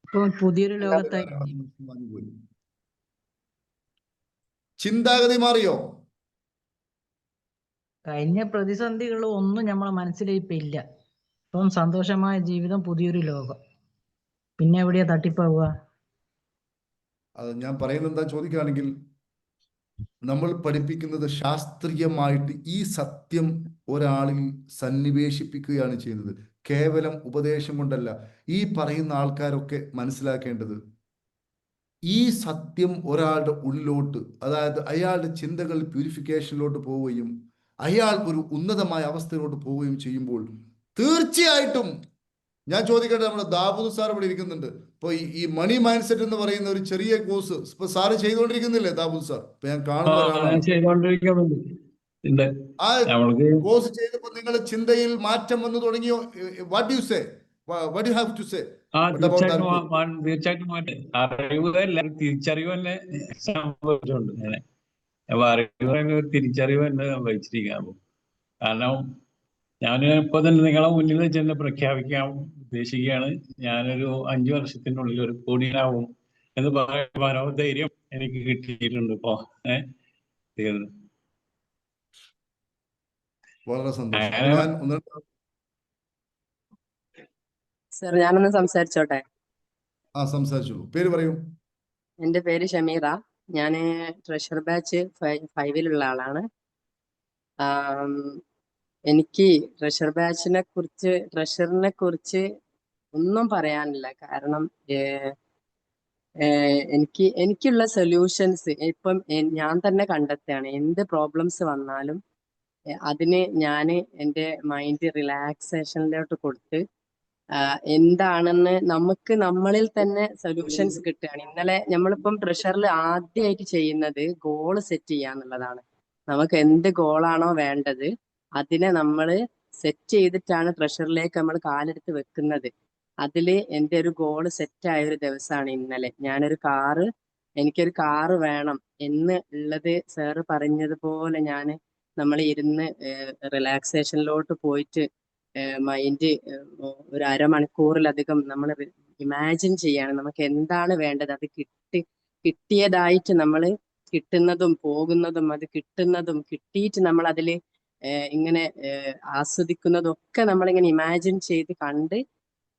ഇപ്പൊ പുതിയൊരു ലോകത്തായി ചിന്താഗതി മാറിയോ? കഴിഞ്ഞ പ്രതിസന്ധികൾ ഒന്നും നമ്മളെ മനസ്സിലിപ്പ ഇല്ല. ഇപ്പം സന്തോഷമായ ജീവിതം, പുതിയൊരു ലോകം. പിന്നെ എവിടെയാ തട്ടിപ്പാവുക? അത് ഞാൻ പറയുന്നത് എന്താ ചോദിക്കുകയാണെങ്കിൽ, നമ്മൾ പഠിപ്പിക്കുന്നത് ശാസ്ത്രീയമായിട്ട് ഈ സത്യം ഒരാളിൽ സന്നിവേശിപ്പിക്കുകയാണ് ചെയ്യുന്നത്. കേവലം ഉപദേശം കൊണ്ടല്ല. ഈ പറയുന്ന ആൾക്കാരൊക്കെ മനസ്സിലാക്കേണ്ടത്, ഈ സത്യം ഒരാളുടെ ഉള്ളിലോട്ട്, അതായത് അയാളുടെ ചിന്തകൾ പ്യൂരിഫിക്കേഷനിലോട്ട് പോവുകയും അയാൾ ഒരു ഉന്നതമായ അവസ്ഥയിലോട്ട് പോവുകയും ചെയ്യുമ്പോൾ തീർച്ചയായിട്ടും ഞാൻ ചോദിക്കട്ടെ, നമ്മുടെ ദാവൂദ് സാർ ഇവിടെ ഇരിക്കുന്നുണ്ട്. ഇപ്പൊ ഈ മണി മൈൻഡ് സെറ്റ് എന്ന് പറയുന്ന ഒരു ചെറിയ കോഴ്സ് ഇപ്പൊ സാറ് ചെയ്തുകൊണ്ടിരിക്കുന്നില്ലേ ദാവൂദ് സാർ? ഇപ്പൊ ഞാൻ കാണുന്ന ഒരാളാണ്. ചെയ്തോണ്ടിരിക്കുന്നുണ്ട്. ആ നമ്മൾക്ക് കോഴ്സ് ചെയ്തപ്പോൾ നിങ്ങളുടെ ചിന്തയിൽ മാറ്റം വന്നു തുടങ്ങിയോ? What you say, what you have to say തീർച്ചയായിട്ടും അറിവ് എല്ലാവരും തിരിച്ചറിവ് തന്നെ സംഭവിച്ചിട്ടുണ്ട്. അങ്ങനെ അപ്പൊ അറിവ് പറയുന്ന ഒരു തിരിച്ചറിവ് തന്നെ സംഭവിച്ചിരിക്കാം. കാരണം ഞാൻ ഇപ്പൊ തന്നെ നിങ്ങളെ മുന്നിൽ വെച്ച് തന്നെ പ്രഖ്യാപിക്കാൻ ഉദ്ദേശിക്കുകയാണ്, ഞാനൊരു 5 വർഷത്തിനുള്ളിൽ ഒരു കോടിയാവും എന്ന് പറയാൻ മനോധൈര്യം എനിക്ക് കിട്ടിയിട്ടുണ്ട് ഇപ്പൊ. തീർന്നു. വളരെ സന്തോഷം. അങ്ങനെ ഞാൻ ഒന്ന് സർ, ഞാനൊന്ന് സംസാരിച്ചോട്ടെ? സംസാരിച്ചോളൂ. പേര് പറയൂ. എൻ്റെ പേര് ഷമീറ. ഞാൻ ട്രഷർ ബാച്ച് 5-ലുള്ള ആളാണ്. എനിക്ക് ട്രഷറിനെ കുറിച്ച് ഒന്നും പറയാനില്ല. കാരണം എനിക്കുള്ള സൊല്യൂഷൻസ് ഇപ്പം ഞാൻ തന്നെ കണ്ടെത്തുകയാണ്. എന്ത് പ്രോബ്ലംസ് വന്നാലും അതിന് ഞാൻ എൻ്റെ മൈൻഡ് റിലാക്സേഷനിലോട്ട് കൊടുത്ത് എന്താണെന്ന് നമുക്ക് നമ്മളിൽ തന്നെ സൊല്യൂഷൻസ് കിട്ടുകയാണ്. ഇന്നലെ നമ്മളിപ്പം ട്രഷറിൽ ആദ്യമായിട്ട് ചെയ്യുന്നത് ഗോള് സെറ്റ് ചെയ്യാന്നുള്ളതാണ്. നമുക്ക് എന്ത് ഗോളാണോ വേണ്ടത് അതിനെ നമ്മൾ സെറ്റ് ചെയ്തിട്ടാണ് ട്രഷറിലേക്ക് നമ്മൾ കാലെടുത്ത് വെക്കുന്നത്. അതിൽ എൻ്റെ ഒരു ഗോള് സെറ്റായ ഒരു ദിവസമാണ് ഇന്നലെ. എനിക്കൊരു കാറ് വേണം എന്ന് ഉള്ളത് സാറ് പറഞ്ഞതുപോലെ നമ്മൾ ഇരുന്ന് റിലാക്സേഷനിലോട്ട് പോയിട്ട് മൈൻഡ് ഒരു അരമണിക്കൂറിലധികം നമ്മൾ ഇമാജിൻ ചെയ്യാണ് നമുക്ക് എന്താണ് വേണ്ടത്. അത് കിട്ടിയതായിട്ട് നമ്മൾ കിട്ടുന്നതും പോകുന്നതും അത് കിട്ടിയിട്ട് നമ്മൾ അതിൽ ഇങ്ങനെ ആസ്വദിക്കുന്നതും ഒക്കെ നമ്മളിങ്ങനെ ഇമാജിൻ ചെയ്ത് കണ്ട്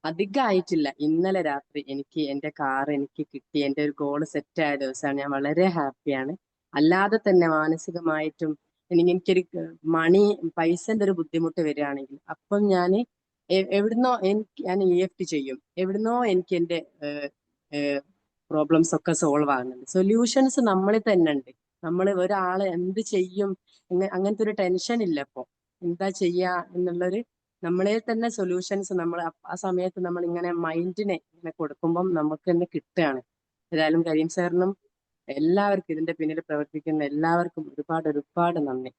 അധികമായിട്ടില്ല. ഇന്നലെ രാത്രി എനിക്ക് എൻ്റെ കാർ എനിക്ക് കിട്ടി, എൻ്റെ ഒരു ഗോള് സെറ്റ് ആയ ദിവസമാണ്. ഞാൻ വളരെ ഹാപ്പിയാണ്. അല്ലാതെ തന്നെ മാനസികമായിട്ടും എനിക്കൊരു പൈസന്റെ ഒരു ബുദ്ധിമുട്ട് വരികയാണെങ്കിൽ അപ്പം ഞാൻ എവിടുന്നോ ഞാൻ EFT ചെയ്യും. എവിടുന്നോ എനിക്ക് എൻ്റെ പ്രോബ്ലംസ് ഒക്കെ സോൾവ് ആകുന്നുണ്ട്. സൊല്യൂഷൻസ് നമ്മളിൽ തന്നെ ഉണ്ട്. നമ്മൾ ഒരാൾ എന്ത് ചെയ്യും അങ്ങനത്തെ ഒരു ടെൻഷൻ ഇല്ല. ഇപ്പൊ എന്താ ചെയ്യാ എന്നുള്ളൊരു നമ്മളെ തന്നെ സൊല്യൂഷൻസ് നമ്മൾ ആ സമയത്ത് നമ്മൾ ഇങ്ങനെ മൈൻഡിനെ ഇങ്ങനെ കൊടുക്കുമ്പം നമുക്ക് തന്നെ കിട്ടുകയാണ്. ഏതായാലും കരീം സാറിനും എല്ലാവർക്കും ഇതിന്റെ പിന്നിൽ പ്രവർത്തിക്കുന്ന എല്ലാവർക്കും ഒരുപാട് നന്ദി.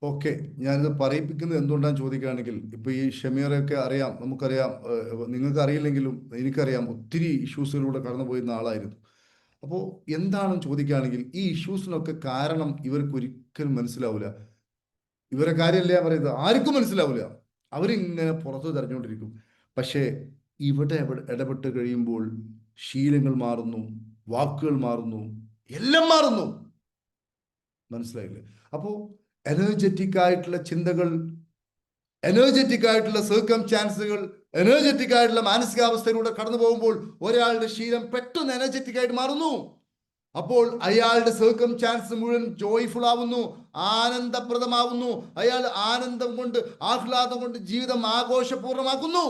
ഓക്കെ, ഞാനിത് പറയിപ്പിക്കുന്നത് എന്തുകൊണ്ടാന്ന് ചോദിക്കുകയാണെങ്കിൽ, ഇപ്പൊ ഈ ഷമീറൊക്കെ അറിയാം, നമുക്കറിയാം, നിങ്ങൾക്ക് അറിയില്ലെങ്കിലും എനിക്കറിയാം, ഒത്തിരി ഇഷ്യൂസിലൂടെ കടന്നുപോയിരുന്ന ആളായിരുന്നു. അപ്പോൾ എന്താണെന്ന് ചോദിക്കുകയാണെങ്കിൽ ഈ ഇഷ്യൂസിനൊക്കെ കാരണം ഇവർക്ക് ഒരിക്കലും മനസ്സിലാവില്ല. ഇവരെ കാര്യമല്ല ഞാൻ പറയുന്നത്, ആർക്കും മനസ്സിലാവില്ല. അവരിങ്ങനെ പുറത്ത് തെരഞ്ഞുകൊണ്ടിരിക്കും. പക്ഷേ ഇവിടെ ഇടപെട്ട് കഴിയുമ്പോൾ ശീലങ്ങൾ മാറുന്നു, വാക്കുകൾ മാറുന്നു, എല്ലാം മാറുന്നു. മനസ്സിലായില്ലേ? അപ്പോൾ എനർജറ്റിക് ആയിട്ടുള്ള ചിന്തകൾ, എനർജറ്റിക് ആയിട്ടുള്ള സർക്കംസ്റ്റാൻസുകൾ, എനർജറ്റിക് ആയിട്ടുള്ള മാനസികാവസ്ഥയിലൂടെ കടന്നു പോകുമ്പോൾ ഒരാളുടെ ശീലം പെട്ടെന്ന് എനർജറ്റിക് ആയിട്ട് മാറുന്നു. അപ്പോൾ അയാളുടെ സർക്കംസ്റ്റാൻസ് മുഴുവൻ ജോയ്ഫുൾ ആവുന്നു, ആനന്ദപ്രദമാവുന്നു. അയാൾ ആനന്ദം കൊണ്ട്, ആഹ്ലാദം കൊണ്ട് ജീവിതം ആഘോഷപൂർണ്ണമാക്കുന്നു.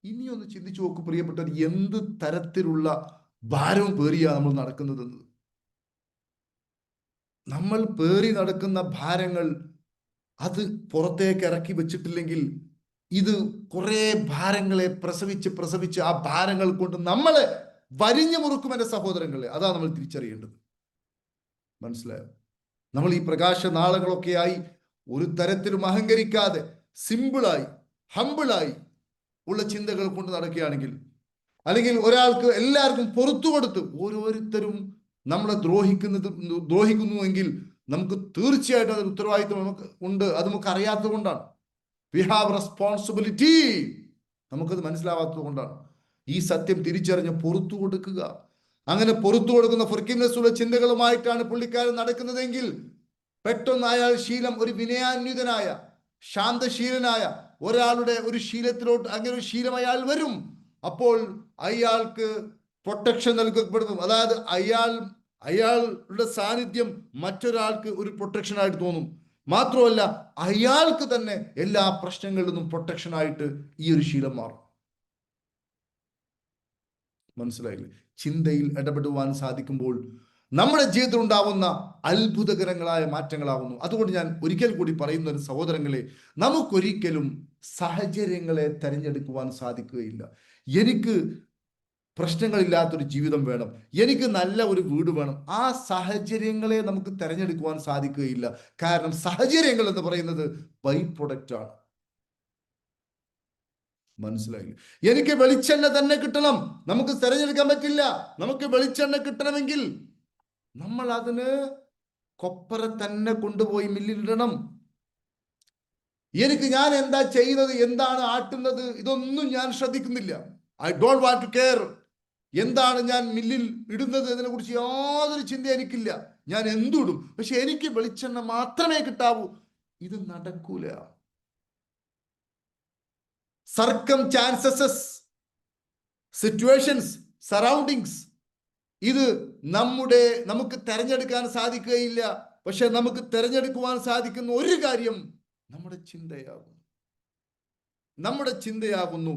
ഇനിയൊന്ന് ചിന്തിച്ചു നോക്കൂ പ്രിയപ്പെട്ടവർ, എന്ത് തരത്തിലുള്ള ഭാരവും പേറിയാ നമ്മൾ നടക്കുന്നതെന്ന്. നമ്മൾ പേറി നടക്കുന്ന ഭാരങ്ങൾ അത് പുറത്തേക്ക് ഇറക്കി വെച്ചിട്ടില്ലെങ്കിൽ ഇത് കുറെ ഭാരങ്ങളെ പ്രസവിച്ച് ആ ഭാരങ്ങൾ കൊണ്ട് നമ്മളെ വരിഞ്ഞു മുറുക്കും. എൻ്റെ സഹോദരങ്ങളെ, അതാണ് നമ്മൾ തിരിച്ചറിയേണ്ടത്. മനസ്സിലായോ? നമ്മൾ ഈ പ്രകാശ നാളങ്ങളൊക്കെയായി ഒരു തരത്തിലും അഹങ്കരിക്കാതെ സിമ്പിളായി ഹമ്പിളായി ഉള്ള ചിന്തകൾ കൊണ്ട് നടക്കുകയാണെങ്കിൽ, അല്ലെങ്കിൽ ഒരാൾക്ക് എല്ലാവർക്കും പുറത്തു കൊടുത്ത് ഓരോരുത്തരും നമ്മളെ ദ്രോഹിക്കുന്നുവെങ്കിൽ നമുക്ക് തീർച്ചയായിട്ടും അതിന് ഉത്തരവാദിത്വം നമുക്ക് ഉണ്ട്. അത് നമുക്ക് അറിയാത്തത് കൊണ്ടാണ്. We have responsibility. നമുക്കത് മനസ്സിലാവാത്തത് കൊണ്ടാണ്. ഈ സത്യം തിരിച്ചറിഞ്ഞ് പുറത്തു കൊടുക്കുക. അങ്ങനെ പുറത്തു കൊടുക്കുന്ന ഫൊർഗിവ്നെസ് ഉള്ള ചിന്തകളുമായിട്ടാണ് പുള്ളിക്കാരൻ നടക്കുന്നതെങ്കിൽ പെട്ടെന്ന് അയാൾ ശീലം ഒരു വിനയാന്വിതനായ ശാന്തശീലനായ ഒരാളുടെ ഒരു ശീലത്തിലോട്ട് അങ്ങനെ ഒരു ശീലം അയാൾ വരും. അപ്പോൾ അയാൾക്ക് പ്രൊട്ടക്ഷൻ നൽകപ്പെടുന്നു. അതായത് അയാളുടെ സാന്നിധ്യം മറ്റൊരാൾക്ക് ഒരു പ്രൊട്ടക്ഷനായിട്ട് തോന്നും. മാത്രമല്ല അയാൾക്ക് തന്നെ എല്ലാ പ്രശ്നങ്ങളിൽ നിന്നും പ്രൊട്ടക്ഷനായിട്ട് ഈ ഒരു ശീലം മാറും. മനസ്സിലായില്ലേ? ചിന്തയിൽ ഇടപെടുവാൻ സാധിക്കുമ്പോൾ നമ്മുടെ ജീവിതത്തിൽ ഉണ്ടാവുന്ന അത്ഭുതകരങ്ങളായ മാറ്റങ്ങളാവുന്നു. അതുകൊണ്ട് ഞാൻ ഒരിക്കൽ കൂടി പറയുന്ന സഹോദരങ്ങളെ, നമുക്കൊരിക്കലും സാഹചര്യങ്ങളെ തെരഞ്ഞെടുക്കുവാൻ സാധിക്കുകയില്ല. എനിക്ക് പ്രശ്നങ്ങളില്ലാത്തൊരു ജീവിതം വേണം, എനിക്ക് നല്ല ഒരു വീട് വേണം, ആ സാഹചര്യങ്ങളെ നമുക്ക് തെരഞ്ഞെടുക്കുവാൻ സാധിക്കുകയില്ല. കാരണം സാഹചര്യങ്ങൾ എന്ന് പറയുന്നത് ബൈ പ്രൊഡക്റ്റ് ആണ്. മനസ്സിലായില്ല? എനിക്ക് വെളിച്ചെണ്ണ തന്നെ കിട്ടണം, നമുക്ക് തെരഞ്ഞെടുക്കാൻ പറ്റില്ല. നമുക്ക് വെളിച്ചെണ്ണ കിട്ടണമെങ്കിൽ നമ്മൾ അതിന് കൊപ്പര തന്നെ കൊണ്ടുപോയി മില്ലിലിടണം. ഞാൻ എന്താ ചെയ്യുന്നത്, എന്താണ് ആട്ടുന്നത്, ഇതൊന്നും ഞാൻ ശ്രദ്ധിക്കുന്നില്ല. I don't want to care. എന്താണ് ഞാൻ മില്ലിൽ ഇടുന്നത് എന്നതിനെ കുറിച്ച് യാതൊരു ചിന്ത എനിക്കില്ല. ഞാൻ എന്തിടും, പക്ഷെ എനിക്ക് വെളിച്ചെണ്ണ മാത്രമേ കിട്ടാവൂ. ഇത് നടക്കൂല. സർക്കംചാൻസസ്, സിറ്റുവേഷൻസ്, സറൗണ്ടിങ്സ്, ഇത് നമുക്ക് തെരഞ്ഞെടുക്കാൻ സാധിക്കുകയില്ല. പക്ഷെ നമുക്ക് തെരഞ്ഞെടുക്കുവാൻ സാധിക്കുന്ന ഒരു കാര്യം നമ്മുടെ ചിന്തയാകുന്നു.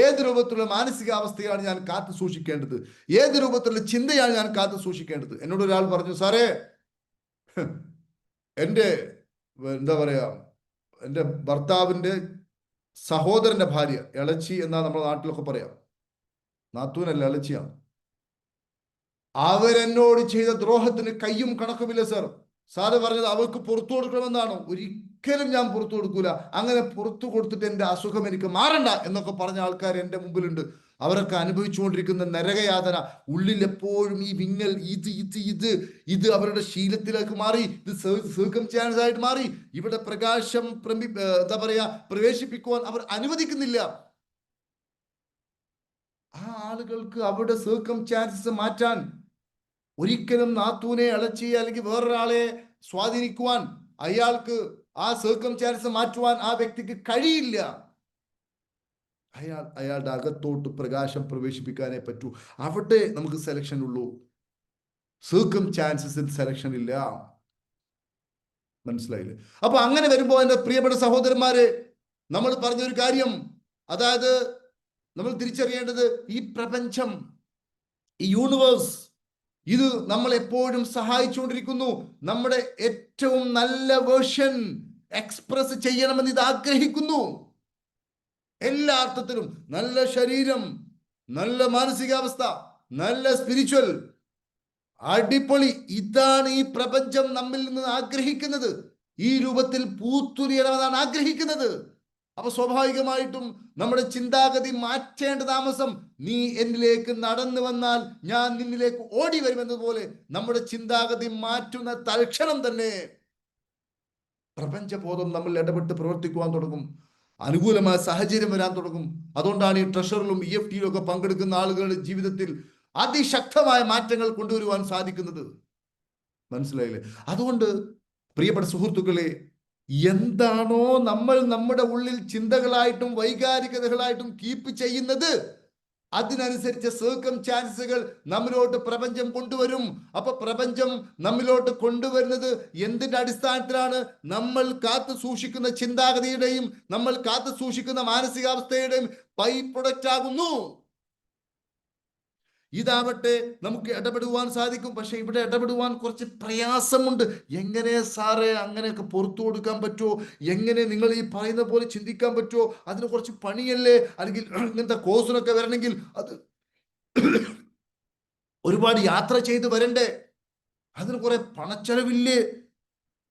ഏത് രൂപത്തിലുള്ള മാനസികാവസ്ഥയാണ് ഞാൻ കാത്തു സൂക്ഷിക്കേണ്ടത്, ഏത് രൂപത്തിലുള്ള ചിന്തയാണ് ഞാൻ കാത്തു സൂക്ഷിക്കേണ്ടത്. എന്നോട് ഒരാൾ പറഞ്ഞു, സാറേ, എൻ്റെ ഭർത്താവിൻ്റെ സഹോദരന്റെ ഭാര്യ, ഇളച്ചി എന്നാ നമ്മുടെ നാട്ടിലൊക്കെ പറയാം, നാത്തൂനല്ല ഇളച്ചിയാണ്, അവരെന്നോട് ചെയ്ത ദ്രോഹത്തിന് കയ്യും കണക്കുമില്ല സാർ. സാറ് പറഞ്ഞത് അവർക്ക് പുറത്തു കൊടുക്കണമെന്നാണ്. ഒരിക്കലും ഞാൻ പുറത്തു കൊടുക്കൂല. അങ്ങനെ പുറത്തു കൊടുത്തിട്ട് എൻ്റെ അസുഖം എനിക്ക് മാറണ്ട എന്നൊക്കെ പറഞ്ഞ ആൾക്കാർ എൻ്റെ മുമ്പിലുണ്ട്. അവരൊക്കെ അനുഭവിച്ചുകൊണ്ടിരിക്കുന്ന നരകയാതന, ഉള്ളിൽ എപ്പോഴും ഈ വിങ്ങൽ, ഇത് അവരുടെ ശീലത്തിലേക്ക് മാറി, ഇത് സർക്കംസ്റ്റാൻസ് ആയിട്ട് മാറി. ഇവിടെ പ്രകാശം പ്രവേശിപ്പിക്കുവാൻ അവർ അനുവദിക്കുന്നില്ല. ആ ആളുകൾക്ക് അവരുടെ സർക്കംസ്റ്റാൻസസ് മാറ്റാൻ, ഒരിക്കലും നാത്തൂനെ, ഇളച്ചിയെ അല്ലെങ്കിൽ വേറൊരാളെ സ്വാധീനിക്കുവാൻ അയാൾക്ക് ആ സർക്കംസ്റ്റാൻസസ് മാറ്റുവാൻ ആ വ്യക്തിക്ക് കഴിയില്ല. അയാളുടെ അകത്തോട്ട് പ്രകാശം പ്രവേശിപ്പിക്കാനേ പറ്റൂ. അവിടെ നമുക്ക് സെലക്ഷൻ ഉള്ളൂ. സർക്കംസ്റ്റാൻസസിൽ സെലക്ഷൻ ഇല്ല. മനസ്സിലായില്ലേ? അപ്പൊ അങ്ങനെ വരുമ്പോൾ എൻ്റെ പ്രിയപ്പെട്ട സഹോദരന്മാരെ, നമ്മൾ പറഞ്ഞൊരു കാര്യം, അതായത് നമ്മൾ തിരിച്ചറിയേണ്ടത്, ഈ പ്രപഞ്ചം, ഈ യൂണിവേഴ്സ്, ഇത് നമ്മൾ എപ്പോഴും സഹായിച്ചുകൊണ്ടിരിക്കുന്നു. നമ്മുടെ ഏറ്റവും നല്ല വേർഷൻ എക്സ്പ്രസ് ചെയ്യണമെന്ന് ഇത് ആഗ്രഹിക്കുന്നു. എല്ലാ അർത്ഥത്തിലും നല്ല ശരീരം, നല്ല മാനസികാവസ്ഥ, നല്ല സ്പിരിച്വൽ, അടിപൊളി. ഇതാണ് ഈ പ്രപഞ്ചം നമ്മിൽ നിന്ന് ആഗ്രഹിക്കുന്നത്. ഈ രൂപത്തിൽ പൂത്തുരിയണമെന്നാണ് ആഗ്രഹിക്കുന്നത്. അപ്പൊ സ്വാഭാവികമായിട്ടും നമ്മുടെ ചിന്താഗതി മാറ്റേണ്ട താമസം. നീ എന്നിലേക്ക് നടന്നു വന്നാൽ ഞാൻ നിന്നിലേക്ക് ഓടി വരുമെന്നതുപോലെ നമ്മുടെ ചിന്താഗതി മാറ്റുന്ന തൽക്ഷണം തന്നെ പ്രപഞ്ചബോധം നമ്മൾ ഇടപെട്ട് പ്രവർത്തിക്കുവാൻ തുടങ്ങും. അനുകൂലമായ സാഹചര്യം വരാൻ തുടങ്ങും. അതുകൊണ്ടാണ് ഈ ട്രഷറിലും EFT ഒക്കെ പങ്കെടുക്കുന്ന ആളുകളുടെ ജീവിതത്തിൽ അതിശക്തമായ മാറ്റങ്ങൾ കൊണ്ടുവരുവാൻ സാധിക്കുന്നത്. മനസ്സിലായില്ലേ? അതുകൊണ്ട് പ്രിയപ്പെട്ട സുഹൃത്തുക്കളെ, എന്താണോ നമ്മൾ നമ്മുടെ ഉള്ളിൽ ചിന്തകളായിട്ടും വൈകാരികതകളായിട്ടും കീപ്പ് ചെയ്യുന്നത്, അതിനനുസരിച്ച് സർക്കംസ്റ്റാൻസസുകൾ നമ്മിലോട്ട് പ്രപഞ്ചം കൊണ്ടുവരും. അപ്പൊ പ്രപഞ്ചം നമ്മിലോട്ട് കൊണ്ടുവരുന്നത് എന്തിന്റെ അടിസ്ഥാനത്തിലാണ്? നമ്മൾ കാത്തു സൂക്ഷിക്കുന്ന ചിന്താഗതിയുടെയും നമ്മൾ കാത്തു സൂക്ഷിക്കുന്ന മാനസികാവസ്ഥയുടെയും ബൈ പ്രൊഡക്റ്റ് ആകുന്നു. ഇതാവട്ടെ നമുക്ക് ഇടപെടുവാൻ സാധിക്കും. പക്ഷെ ഇവിടെ ഇടപെടുവാൻ കുറച്ച് പ്രയാസമുണ്ട്. എങ്ങനെ സാറേ അങ്ങനെയൊക്കെ പുറത്തു കൊടുക്കാൻ പറ്റുമോ? എങ്ങനെ നിങ്ങൾ ഈ പറയുന്ന പോലെ ചിന്തിക്കാൻ പറ്റുമോ? അതിന് കുറച്ച് പണിയല്ലേ? അല്ലെങ്കിൽ ഇങ്ങനത്തെ കോഴ്സിനൊക്കെ വരണമെങ്കിൽ അത് ഒരുപാട് യാത്ര ചെയ്ത് വരണ്ടേ? അതിന് കുറെ പണച്ചെലവില്ലേ?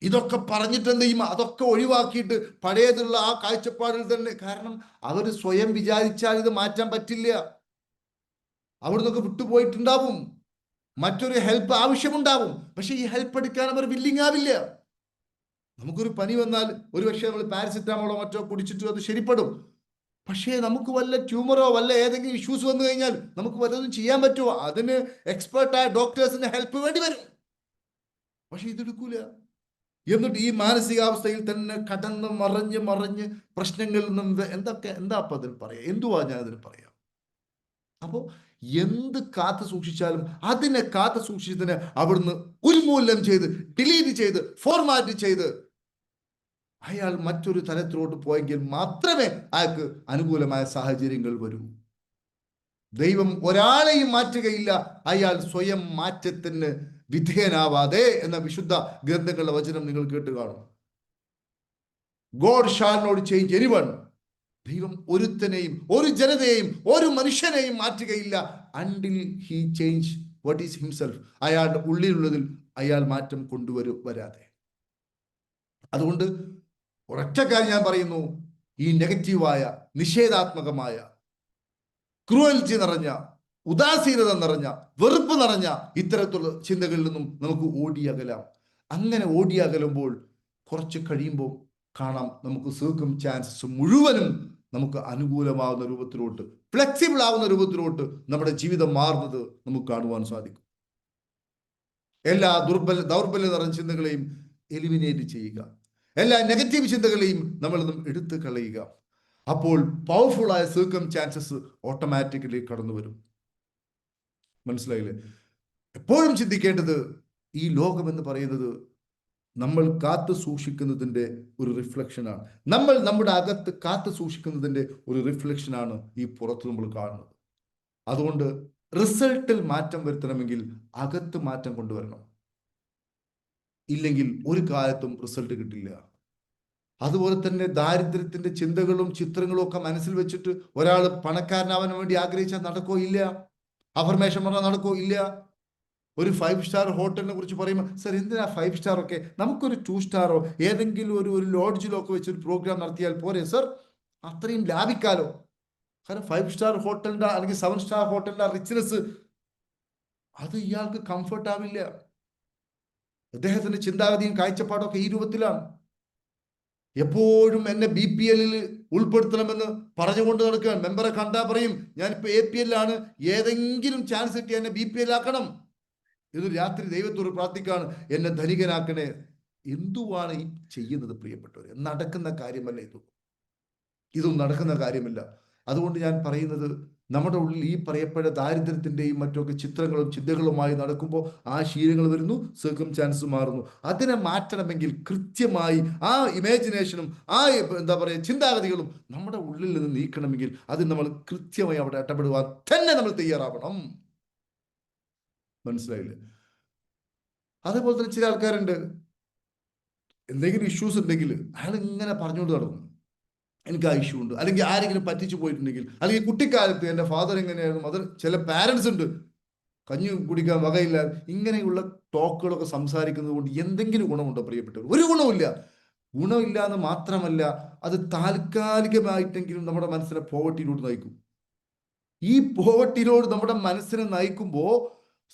ഇതൊക്കെ പറഞ്ഞിട്ട് എന്ത് ചെയ്യും? അതൊക്കെ ഒഴിവാക്കിയിട്ട് പഴയതുള്ള ആ കാഴ്ചപ്പാടിൽ തന്നെ. കാരണം അവർ സ്വയം വിചാരിച്ചാൽ ഇത് മാറ്റാൻ പറ്റില്ല. അവിടുന്നൊക്കെ വിട്ടുപോയിട്ടുണ്ടാവും. മറ്റൊരു ഹെൽപ്പ് ആവശ്യമുണ്ടാവും. പക്ഷെ ഈ ഹെൽപ്പ് എടുക്കാൻ അവർ വില്ലിങ് ആവില്ല. നമുക്കൊരു പനി വന്നാൽ ഒരു പക്ഷേ നമ്മൾ പാരസിറ്റമോളോ മറ്റോ കുടിച്ചിട്ട് അത് ശരിപ്പെടും. പക്ഷേ നമുക്ക് വല്ല ട്യൂമറോ വല്ല ഏതെങ്കിലും ഇഷ്യൂസ് വന്നു കഴിഞ്ഞാൽ നമുക്ക് വല്ലതും ചെയ്യാൻ പറ്റുമോ? അതിന് എക്സ്പേർട്ടായ ഡോക്ടേഴ്സിന്റെ ഹെൽപ്പ് വേണ്ടി വരും. പക്ഷെ ഇതെടുക്കൂല. എന്നിട്ട് ഈ മാനസികാവസ്ഥയിൽ തന്നെ കടന്ന് മറിഞ്ഞ് പ്രശ്നങ്ങളിൽ നിന്ന് എന്താ അപ്പൊ അതിൽ പറയാ? എന്തുവാ ഞാൻ അതിന് പറയാം? അപ്പോ എന്ത് കാത്തു സൂക്ഷിച്ചാലും അതിനെ കാത്തു സൂക്ഷിച്ചതിനെ അവിടുന്ന് ഉന്മൂലനം ചെയ്ത്, ഡിലീറ്റ് ചെയ്ത്, ഫോർമാറ്റ് ചെയ്ത് അയാൾ മറ്റൊരു തലത്തിലോട്ട് പോയെങ്കിൽ മാത്രമേ അയാൾക്ക് അനുകൂലമായ സാഹചര്യങ്ങൾ വരൂ. ദൈവം ഒരാളെയും മാറ്റുകയില്ല അയാൾ സ്വയം മാറ്റത്തിന് വിധേയനാവാതെ എന്ന വിശുദ്ധ ഗ്രന്ഥങ്ങളുടെ വചനം നിങ്ങൾ കേട്ട് കാണും. God shall not change anyone ദൈവം ഒരുത്തനെയും ഒരു ജനതയെയും ഒരു മനുഷ്യനെയും മാറ്റുകയില്ല until he change what is himself. അയാളുടെ ഉള്ളിലുള്ളതിൽ അയാൾ മാറ്റം വരാതെ. അതുകൊണ്ട് ഒരൊറ്റ കാര്യം ഞാൻ പറയുന്നു, ഈ നെഗറ്റീവായ, നിഷേധാത്മകമായ, ക്രൂവൽറ്റി നിറഞ്ഞ, ഉദാസീനത നിറഞ്ഞ, വെറുപ്പ് നിറഞ്ഞ ഇത്തരത്തിലുള്ള ചിന്തകളിൽ നിന്നും നമുക്ക് ഓടിയകലാം. അങ്ങനെ ഓടിയകലുമ്പോൾ കുറച്ച് കഴിയുമ്പോൾ കാണാം നമുക്ക് സർക്കംസ്റ്റാൻസസ് മുഴുവനും നമുക്ക് അനുകൂലമാകുന്ന രൂപത്തിലോട്ട്, ഫ്ലെക്സിബിൾ ആകുന്ന രൂപത്തിലോട്ട് നമ്മുടെ ജീവിതം മാറുന്നത് നമുക്ക് കാണുവാൻ സാധിക്കും. എല്ലാ ദൗർബല്യം നിറഞ്ഞ ചിന്തകളെയും എലിമിനേറ്റ് ചെയ്യുക, എല്ലാ നെഗറ്റീവ് ചിന്തകളെയും നമ്മൾ എടുത്തു കളയുക. അപ്പോൾ പവർഫുൾ ആയ സർക്കംസ്റ്റാൻസസ് ഓട്ടോമാറ്റിക്കലി കടന്നു വരും. മനസ്സിലായില്ലേ? എപ്പോഴും ചിന്തിക്കേണ്ടത്, ഈ ലോകം എന്ന് പറയുന്നത് നമ്മൾ കാത്തു സൂക്ഷിക്കുന്നതിൻ്റെ ഒരു റിഫ്ലക്ഷനാണ്. നമ്മൾ നമ്മുടെ അകത്ത് കാത്തു സൂക്ഷിക്കുന്നതിൻ്റെ ഒരു റിഫ്ലക്ഷനാണ് ഈ പുറത്ത് നമ്മൾ കാണുന്നത്. അതുകൊണ്ട് റിസൾട്ടിൽ മാറ്റം വരുത്തണമെങ്കിൽ അകത്ത് മാറ്റം കൊണ്ടുവരണം. ഇല്ലെങ്കിൽ ഒരു കാലത്തും റിസൾട്ട് കിട്ടില്ല. അതുപോലെ തന്നെ ദാരിദ്ര്യത്തിന്റെ ചിന്തകളും ചിത്രങ്ങളും ഒക്കെ മനസ്സിൽ വെച്ചിട്ട് ഒരാൾ പണക്കാരനാവാൻ വേണ്ടി ആഗ്രഹിച്ചാൽ നടക്കോ? ഇല്ല. അഫർമേഷൻ പറഞ്ഞാൽ നടക്കോ? ഇല്ല. ഒരു 5 സ്റ്റാർ ഹോട്ടലിനെ കുറിച്ച് പറയുമ്പോൾ, സർ എന്തിനാ 5 സ്റ്റാർ ഒക്കെ, നമുക്കൊരു 2 സ്റ്റാറോ ഏതെങ്കിലും ഒരു ലോഡ്ജിലോ ഒക്കെ വെച്ചൊരു പ്രോഗ്രാം നടത്തിയാൽ പോരെ സർ, അത്രയും ലാഭിക്കാലോ. കാരണം 5 സ്റ്റാർ ഹോട്ടലിന്റെ അല്ലെങ്കിൽ 7 സ്റ്റാർ ഹോട്ടലിന്റെ റിച്ച്നെസ് അത് ഇയാൾക്ക് കംഫർട്ട് ആവില്ല. അദ്ദേഹത്തിന്റെ ചിന്താഗതിയും കാഴ്ചപ്പാടും ഒക്കെ ഈ രൂപത്തിലാണ്. എപ്പോഴും എന്നെ BPL ഉൾപ്പെടുത്തണമെന്ന് പറഞ്ഞുകൊണ്ട് നടക്കുകയാണ്. മെമ്പറെ കണ്ടാ പറയും, ഞാനിപ്പോ APL ആണ്, ഏതെങ്കിലും ചാൻസ് കിട്ടി എന്നെ BPL ആക്കണം. ഇത് രാത്രി ദൈവത്തോട് പ്രാർത്ഥിക്കാണ്, എന്നെ ധനികനാക്കണേ. എന്തുവാണ് ഈ ചെയ്യുന്നത് പ്രിയപ്പെട്ടവരെ? നടക്കുന്ന കാര്യമല്ല ഇതും നടക്കുന്ന കാര്യമല്ല. അതുകൊണ്ട് ഞാൻ പറയുന്നത്, നമ്മുടെ ഉള്ളിൽ ഈ പറയപ്പെട്ട ദാരിദ്ര്യത്തിന്റെയും മറ്റൊക്കെ ചിത്രങ്ങളും ചിന്തകളുമായി നടക്കുമ്പോൾ ആ ശീലങ്ങൾ വരുന്നു, സർക്കംസ്റ്റാൻസസ് മാറുന്നു. അതിനെ മാറ്റണമെങ്കിൽ കൃത്യമായി ആ ഇമാജിനേഷനും ആ എന്താ പറയുക ചിന്താഗതികളും നമ്മുടെ ഉള്ളിൽ നിന്ന് നീക്കണമെങ്കിൽ അത് നമ്മൾ കൃത്യമായി അവിടെ ഇടപെടുവാൻ തന്നെ നമ്മൾ തയ്യാറാവണം. മനസ്സിലായില്ലേ? അതേപോലെ തന്നെ ചില ആൾക്കാരുണ്ട്, എന്തെങ്കിലും ഇഷ്യൂസ് ഉണ്ടെങ്കിൽ അയാൾ ഇങ്ങനെ പറഞ്ഞുകൊണ്ട് നടക്കും, എനിക്ക് ആ ഇഷ്യൂ ഉണ്ട്, അല്ലെങ്കിൽ ആരെങ്കിലും പറ്റിച്ചു പോയിട്ടുണ്ടെങ്കിൽ, അല്ലെങ്കിൽ കുട്ടിക്കാലത്ത് എൻ്റെ ഫാദർ എങ്ങനെയായിരുന്നു, മദർ, ചില പാരൻസ് ഉണ്ട് കഞ്ഞി കുടിക്കാൻ വകയില്ല, ഇങ്ങനെയുള്ള ടോക്കുകളൊക്കെ സംസാരിക്കുന്നത് കൊണ്ട് എന്തെങ്കിലും ഗുണമുണ്ടോ പ്രിയപ്പെട്ടവർ? ഒരു ഗുണമില്ല. ഗുണമില്ല എന്ന് മാത്രമല്ല, അത് താൽക്കാലികമായിട്ടെങ്കിലും നമ്മുടെ മനസ്സിനെ പോവർട്ടിയിലോട്ട് നയിക്കും. ഈ പോവർട്ടിയിലോട്ട് നമ്മുടെ മനസ്സിനെ നയിക്കുമ്പോൾ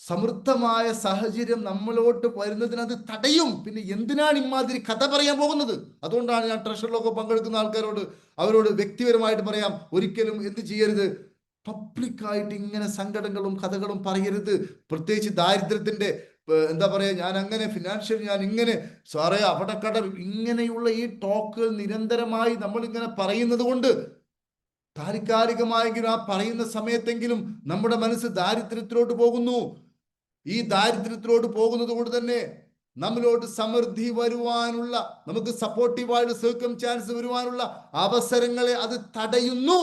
സമൃദ്ധമായ സാഹചര്യം നമ്മളോട്ട് വരുന്നതിന് അത് തടയും. പിന്നെ എന്തിനാണ് ഇമാതിരി കഥ പറയാൻ പോകുന്നത്? അതുകൊണ്ടാണ് ഞാൻ ട്രഷറിലൊക്കെ പങ്കെടുക്കുന്ന ആൾക്കാരോട്, അവരോട് വ്യക്തിപരമായിട്ട് പറയാം, ഒരിക്കലും എന്ത് ചെയ്യരുത്, പബ്ലിക്കായിട്ട് ഇങ്ങനെ സങ്കടങ്ങളും കഥകളും പറയരുത്. പ്രത്യേകിച്ച് ദാരിദ്ര്യത്തിന്റെ എന്താ പറയാ, ഞാൻ അങ്ങനെ ഫിനാൻഷ്യൽ, ഞാൻ ഇങ്ങനെ, സാറേ അവിടെ കട, ഇങ്ങനെയുള്ള ഈ ടോക്കുകൾ നിരന്തരമായി നമ്മൾ ഇങ്ങനെ പറയുന്നത് കൊണ്ട് താൽക്കാലികമായെങ്കിലും ആ പറയുന്ന സമയത്തെങ്കിലും നമ്മുടെ മനസ്സ് ദാരിദ്ര്യത്തിലോട്ട് പോകുന്നു. ഈ ദാരിദ്ര്യത്തിലോട്ട് പോകുന്നത് കൊണ്ട് തന്നെ നമ്മളിലോട്ട് സമൃദ്ധി വരുവാനുള്ള, നമുക്ക് സപ്പോർട്ടീവായിട്ട് സർക്കംസ്റ്റാൻസ് വരുവാനുള്ള അവസരങ്ങളെ അത് തടയുന്നു.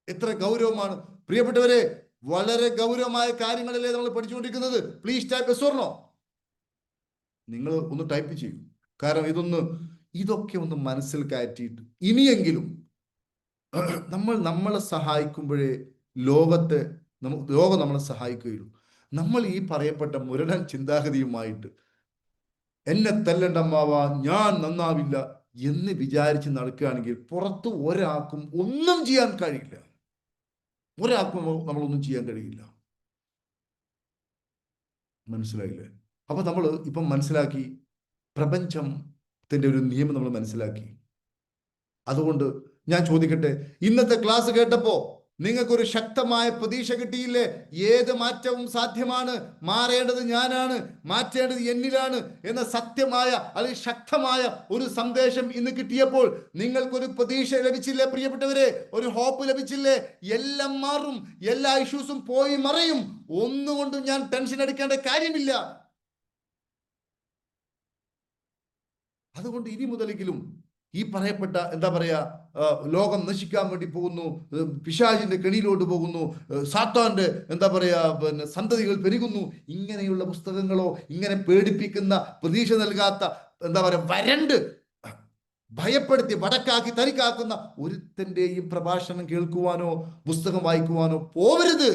എത്ര ഗൗരവമാണ് പ്രിയപ്പെട്ടവരെ! വളരെ ഗൗരവമായ കാര്യങ്ങളല്ലേ നമ്മൾ പഠിച്ചുകൊണ്ടിരിക്കുന്നത്. Please type yes or no. നിങ്ങൾ ഒന്ന് ടൈപ്പ് ചെയ്യൂ. കാരണം ഇതൊക്കെ ഒന്ന് മനസ്സിൽ കയറ്റിയിട്ട് ഇനിയെങ്കിലും നമ്മളെ സഹായിക്കുമ്പോഴേ ലോകം നമ്മളെ സഹായിക്കുകയുള്ളൂ. നമ്മൾ ഈ പറയപ്പെട്ട മുരടൻ ചിന്താഗതിയുമായിട്ട് എന്നെ തല്ലണ്ടമ്മാവാ, ഞാൻ നന്നാവില്ല എന്ന് വിചാരിച്ച് നടക്കുകയാണെങ്കിൽ പുറത്ത് ഒരാൾക്കും ഒന്നും ചെയ്യാൻ കഴിയില്ല. ഒരാൾക്കും നമ്മളൊന്നും ചെയ്യാൻ കഴിയില്ല. മനസ്സിലായില്ലേ? അപ്പൊ നമ്മൾ ഇപ്പം മനസ്സിലാക്കി, പ്രപഞ്ചത്തിന്റെ ഒരു നിയമം നമ്മൾ മനസ്സിലാക്കി. അതുകൊണ്ട് ഞാൻ ചോദിക്കട്ടെ, ഇന്നത്തെ ക്ലാസ് കേട്ടപ്പോ നിങ്ങൾക്കൊരു ശക്തമായ പ്രതീക്ഷ കിട്ടിയില്ലേ? ഏത് മാറ്റവും സാധ്യമാണ്, മാറേണ്ടത് ഞാനാണ്, മാറ്റേണ്ടത് എന്നിലാണ് എന്ന സത്യമായ അല്ലെങ്കിൽ ശക്തമായ ഒരു സന്ദേശം ഇന്ന് കിട്ടിയപ്പോൾ നിങ്ങൾക്കൊരു പ്രതീക്ഷ ലഭിച്ചില്ലേ പ്രിയപ്പെട്ടവരെ? ഒരു ഹോപ്പ് ലഭിച്ചില്ലേ? എല്ലാം മാറും, എല്ലാ ഇഷ്യൂസും പോയി മറയും, ഒന്നുകൊണ്ടും ഞാൻ ടെൻഷൻ എടുക്കേണ്ട കാര്യമില്ല. അതുകൊണ്ട് ഇനി മുതലെങ്കിലും ഈ പറയപ്പെട്ട എന്താ പറയാ, ലോകം നശിക്കാൻ വേണ്ടി പോകുന്നു, പിശാചിന്റെ കെണിയിലോട്ട് പോകുന്നു, സാത്താന്റെ എന്താ പറയാ സന്തതികൾ പെരുകുന്നു, ഇങ്ങനെയുള്ള പുസ്തകങ്ങളോ, ഇങ്ങനെ പേടിപ്പിക്കുന്ന, പ്രതീക്ഷ നൽകാത്ത, എന്താ പറയാ, വരണ്ട് ഭയപ്പെടുത്തി വടക്കാക്കി തരിക്കാക്കുന്ന ഒരുത്തന്റെയും പ്രഭാഷണം കേൾക്കുവാനോ പുസ്തകം വായിക്കുവാനോ പോവരുത്.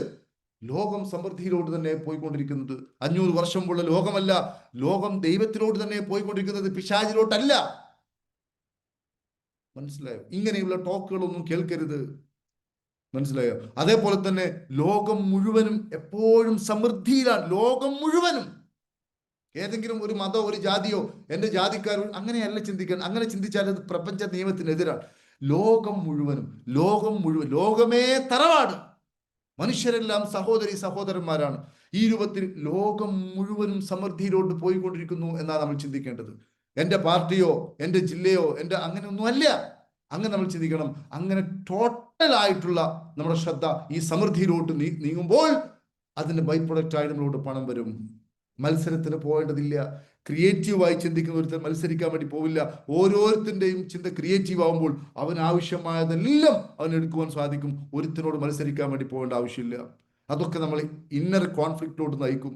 ലോകം സമൃദ്ധിയിലോട്ട് തന്നെ പോയിക്കൊണ്ടിരിക്കുന്നത്. 500 വർഷം മുമ്പുള്ള ലോകമല്ല, ലോകം ദൈവത്തിലോട്ട് തന്നെ പോയിക്കൊണ്ടിരിക്കുന്നത്, പിശാചിലോട്ടല്ല. മനസ്സിലായോ? ഇങ്ങനെയുള്ള ടോക്കുകളൊന്നും കേൾക്കരുത്. മനസ്സിലായോ? അതേപോലെ തന്നെ ലോകം മുഴുവനും എപ്പോഴും സമൃദ്ധിയിലാണ്. ലോകം മുഴുവനും. ഏതെങ്കിലും ഒരു മതമോ ഒരു ജാതിയോ എൻ്റെ ജാതിക്കാരോ അങ്ങനെയല്ല ചിന്തിക്കാൻ. അങ്ങനെ ചിന്തിച്ചാൽ അത് പ്രപഞ്ച നിയമത്തിനെതിരാണ്. ലോകം മുഴുവനും, ലോകമേ തറവാട്, മനുഷ്യരെല്ലാം സഹോദരി സഹോദരന്മാരാണ്. ഈ രൂപത്തിൽ ലോകം മുഴുവനും സമൃദ്ധിയിലോട്ട് പോയിക്കൊണ്ടിരിക്കുന്നു എന്നാണ് നമ്മൾ ചിന്തിക്കേണ്ടത്. എൻ്റെ പാർട്ടിയോ എൻ്റെ ജില്ലയോ എൻ്റെ അങ്ങനെയൊന്നുമല്ല. അങ്ങനെ നമ്മൾ ചിന്തിക്കണം. അങ്ങനെ ടോട്ടലായിട്ടുള്ള നമ്മുടെ ശ്രദ്ധ ഈ സമൃദ്ധിയിലോട്ട് നീങ്ങുമ്പോൾ അതിന്റെ ബൈ പ്രൊഡക്റ്റായി നമ്മളോട് പണം വരും. മത്സരത്തിന് പോകേണ്ടതില്ല. ക്രിയേറ്റീവായി ചിന്തിക്കുന്ന ഒരുത്തർ മത്സരിക്കാൻ വേണ്ടി പോവില്ല. ഓരോരുത്തരുടെയും ചിന്ത ക്രിയേറ്റീവ് ആവുമ്പോൾ അവന് ആവശ്യമായതെല്ലാം അവന് എടുക്കുവാൻ സാധിക്കും. ഒരുത്തിനോട് മത്സരിക്കാൻ വേണ്ടി പോകേണ്ട ആവശ്യമില്ല. അതൊക്കെ നമ്മൾ ഇന്നർ കോൺഫ്ലിക്റ്റിലോട്ട് നയിക്കും.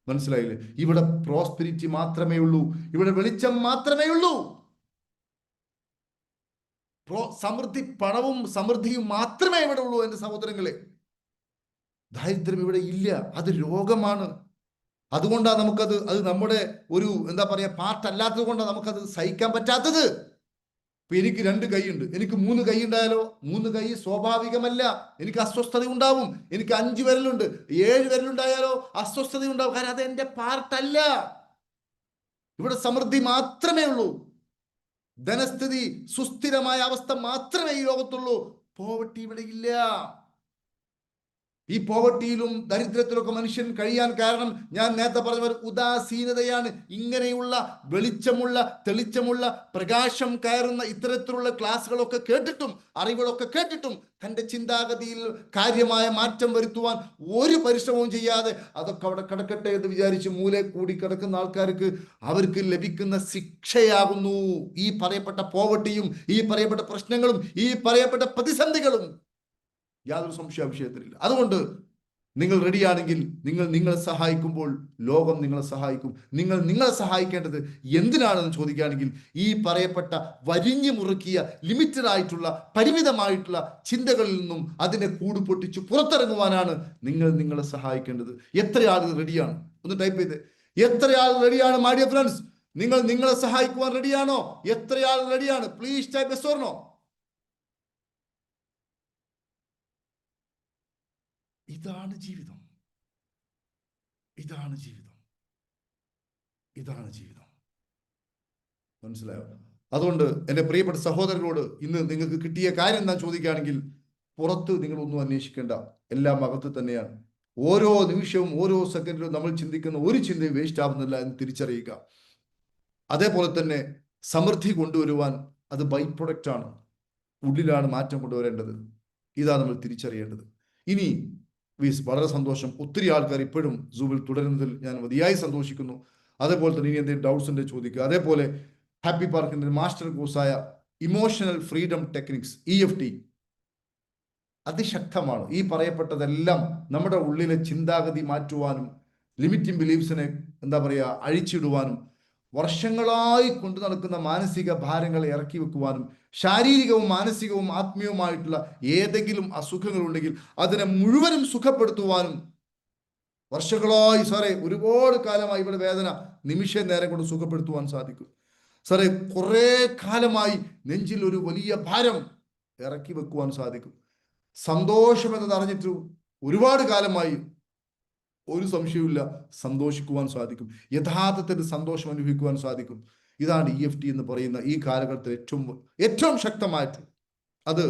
മനസ്സിലായില്ലേ? ഇവിടെ പ്രോസ്പെരിറ്റി മാത്രമേ ഉള്ളൂ, ഇവിടെ വെളിച്ചം മാത്രമേ ഉള്ളൂ. സമൃദ്ധി, പണവും സമൃദ്ധിയും മാത്രമേ ഇവിടെ ഉള്ളൂ എൻ്റെ സഹോദരങ്ങളെ. ദാരിദ്ര്യം ഇവിടെ ഇല്ല. അത് രോഗമാണ്. അതുകൊണ്ടാണ് അത് നമ്മുടെ ഒരു എന്താ പറയാ പാർട്ടല്ലാത്തത് കൊണ്ടാണ് നമുക്കത് സഹിക്കാൻ പറ്റാത്തത്. ഇപ്പൊ എനിക്ക് 2 കൈയുണ്ട്, എനിക്ക് 3 കൈ ഉണ്ടായാലോ? 3 കൈ സ്വാഭാവികമല്ല, എനിക്ക് അസ്വസ്ഥത ഉണ്ടാവും. എനിക്ക് 5 വിരലുണ്ട്, 7 വിരലുണ്ടായാലോ അസ്വസ്ഥത ഉണ്ടാവും. കാരണം അത് എൻ്റെ പാർട്ടല്ല. ഇവിടെ സമൃദ്ധി മാത്രമേ ഉള്ളൂ. ധനസ്ഥിതി സുസ്ഥിരമായ അവസ്ഥ മാത്രമേ ഈ ലോകത്തുള്ളൂ. പോവർട്ടി ഇവിടെ ഇല്ല. ഈ പോവർട്ടിയിലും ദരിദ്രത്തിലൊക്കെ മനുഷ്യൻ കഴിയാൻ കാരണം ഞാൻ നേരത്തെ പറഞ്ഞ ഉദാസീനതയാണ്. ഇങ്ങനെയുള്ള വെളിച്ചമുള്ള തെളിച്ചമുള്ള പ്രകാശം കയറുന്ന ഇത്തരത്തിലുള്ള ക്ലാസ്സുകളൊക്കെ കേട്ടിട്ടും അറിവുകളൊക്കെ കേട്ടിട്ടും തൻ്റെ ചിന്താഗതിയിൽ കാര്യമായ മാറ്റം വരുത്തുവാൻ ഒരു പരിശ്രമവും ചെയ്യാതെ അതൊക്കെ അവിടെ കിടക്കട്ടെ എന്ന് വിചാരിച്ച് മൂലെ കൂടി കിടക്കുന്ന ആൾക്കാർക്ക് അവർക്ക് ലഭിക്കുന്ന ശിക്ഷയാകുന്നു ഈ പറയപ്പെട്ട പോവർട്ടിയും ഈ പറയപ്പെട്ട പ്രശ്നങ്ങളും ഈ പറയപ്പെട്ട പ്രതിസന്ധികളും. യാതൊരു സംശയവിഷയത്തിലില്ല. അതുകൊണ്ട് നിങ്ങൾ റെഡിയാണെങ്കിൽ നിങ്ങളെ സഹായിക്കുമ്പോൾ ലോകം നിങ്ങളെ സഹായിക്കും. നിങ്ങളെ സഹായിക്കേണ്ടത് എന്തിനാണെന്ന് ചോദിക്കുകയാണെങ്കിൽ ഈ പറയപ്പെട്ട വരിഞ്ഞു മുറുക്കിയ ലിമിറ്റഡ് ആയിട്ടുള്ള പരിമിതമായിട്ടുള്ള ചിന്തകളിൽ നിന്നും അതിനെ കൂട് പൊട്ടിച്ച് പുറത്തിറങ്ങുവാനാണ് നിങ്ങളെ സഹായിക്കേണ്ടത്. എത്ര ആളുകൾ റെഡിയാണ്? ഒന്ന് ടൈപ്പ് ചെയ്ത്. എത്ര ആൾ റെഡിയാണ് മൈ ഡിയർ ഫ്രണ്ട്സ്? നിങ്ങളെ സഹായിക്കുവാൻ റെഡിയാണോ? എത്ര ആൾ റെഡിയാണ്? Please type yes or no. ഇതാണ് ജീവിതം. ഇതാണ് ജീവിതം. ഇതാണ് ജീവിതം. മനസ്സിലായോ? അതുകൊണ്ട് എൻ്റെ പ്രിയപ്പെട്ട സഹോദരങ്ങളോട് ഇന്ന് നിങ്ങൾക്ക് കിട്ടിയ കാര്യം എന്താ ചോദിക്കുകയാണെങ്കിൽ പുറത്ത് നിങ്ങളൊന്നും അന്വേഷിക്കേണ്ട, എല്ലാം അകത്ത് തന്നെയാണ്. ഓരോ നിമിഷവും ഓരോ സെക്കൻഡിലും നമ്മൾ ചിന്തിക്കുന്ന ഒരു ചിന്തയും വേസ്റ്റ് ആവുന്നില്ല എന്ന് തിരിച്ചറിയുക. അതേപോലെ തന്നെ സമൃദ്ധി കൊണ്ടുവരുവാൻ അത് ബൈ പ്രൊഡക്റ്റ് ആണ്. ഉള്ളിലാണ് മാറ്റം കൊണ്ടുവരേണ്ടത്. ഇതാണ് നമ്മൾ തിരിച്ചറിയേണ്ടത്. ഇനി വളരെ സന്തോഷം, ഒത്തിരി ആൾക്കാർ ഇപ്പോഴും സൂമിൽ തുടരുന്നതിൽ ഞാൻ മതിയായി സന്തോഷിക്കുന്നു. അതേപോലെ തന്നെ ഇനി എന്തെങ്കിലും ഡൗട്ട്സ് ഉണ്ട് ചോദിക്കുക. അതേപോലെ ഹാപ്പി പാർക്കിന്റെ മാസ്റ്റർ കോഴ്സായ ഇമോഷണൽ ഫ്രീഡം ടെക്നിക്സ് EFT അതിശക്തമാണ്. ഈ പറയപ്പെട്ടതെല്ലാം നമ്മുടെ ഉള്ളിലെ ചിന്താഗതി മാറ്റുവാനും ലിമിറ്റിംഗ് ബിലീഫ്സിനെ എന്താ പറയുക അഴിച്ചിടുവാനും വർഷങ്ങളായി കൊണ്ടു നടക്കുന്ന മാനസിക ഭാരങ്ങളെ ഇറക്കി വെക്കുവാനും ശാരീരികവും മാനസികവും ആത്മീയവുമായിട്ടുള്ള ഏതെങ്കിലും അസുഖങ്ങളുണ്ടെങ്കിൽ അതിനെ മുഴുവനും സുഖപ്പെടുത്തുവാനും വർഷങ്ങളായി സാറേ ഒരുപാട് കാലമായി ഇവിടെ വേദന നിമിഷ നേരം കൊണ്ട് സുഖപ്പെടുത്തുവാൻ സാധിക്കും. സാറേ കുറെ കാലമായി നെഞ്ചിൽ ഒരു വലിയ ഭാരം ഇറക്കി വെക്കുവാൻ സാധിക്കും. സന്തോഷം എന്നത് അറിഞ്ഞിട്ട് ഒരുപാട് കാലമായി ഒരു സംശയവുമില്ല സന്തോഷിക്കുവാൻ സാധിക്കും. യഥാർത്ഥത്തിൽ സന്തോഷം അനുഭവിക്കുവാൻ സാധിക്കും. ഇതാണ് EFT എന്ന് പറയുന്ന ഈ കാലഘട്ടത്തിൽ ഏറ്റവും ശക്തമായിട്ട്. അത്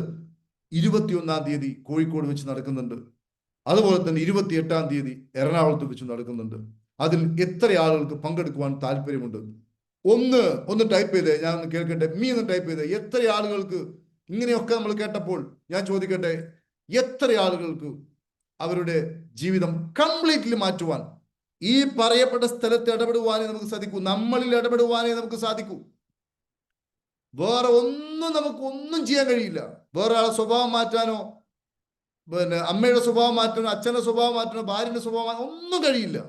21-ാം തീയതി കോഴിക്കോട് വെച്ച് നടക്കുന്നുണ്ട്. അതുപോലെ തന്നെ 28-ാം തീയതി എറണാകുളത്ത് വെച്ച് നടക്കുന്നുണ്ട്. അതിൽ എത്ര ആളുകൾക്ക് പങ്കെടുക്കുവാൻ താല്പര്യമുണ്ട്? ഒന്ന് ടൈപ്പ് ചെയ്തേ, ഞാൻ ഒന്ന് കേൾക്കട്ടെ. ഒന്ന് ടൈപ്പ് ചെയ്തേ. എത്ര ആളുകൾക്ക്? ഇങ്ങനെയൊക്കെ നമ്മൾ കേട്ടപ്പോൾ ഞാൻ ചോദിക്കട്ടെ, എത്ര ആളുകൾക്ക് അവരുടെ ജീവിതം കംപ്ലീറ്റ്ലി മാറ്റുവാൻ ഈ പറയപ്പെട്ട സ്ഥലത്ത് ഇടപെടുവാനേ നമുക്ക് സാധിക്കൂ? നമ്മളിൽ ഇടപെടുവാനേ നമുക്ക് സാധിക്കൂ. വേറെ നമുക്കൊന്നും ചെയ്യാൻ കഴിയില്ല. വേറെ ആളെ സ്വഭാവം മാറ്റാനോ പിന്നെ അമ്മയുടെ സ്വഭാവം മാറ്റാനോ അച്ഛൻ്റെ സ്വഭാവം മാറ്റാനോ ഭാര്യയുടെ സ്വഭാവം ഒന്നും കഴിയില്ല.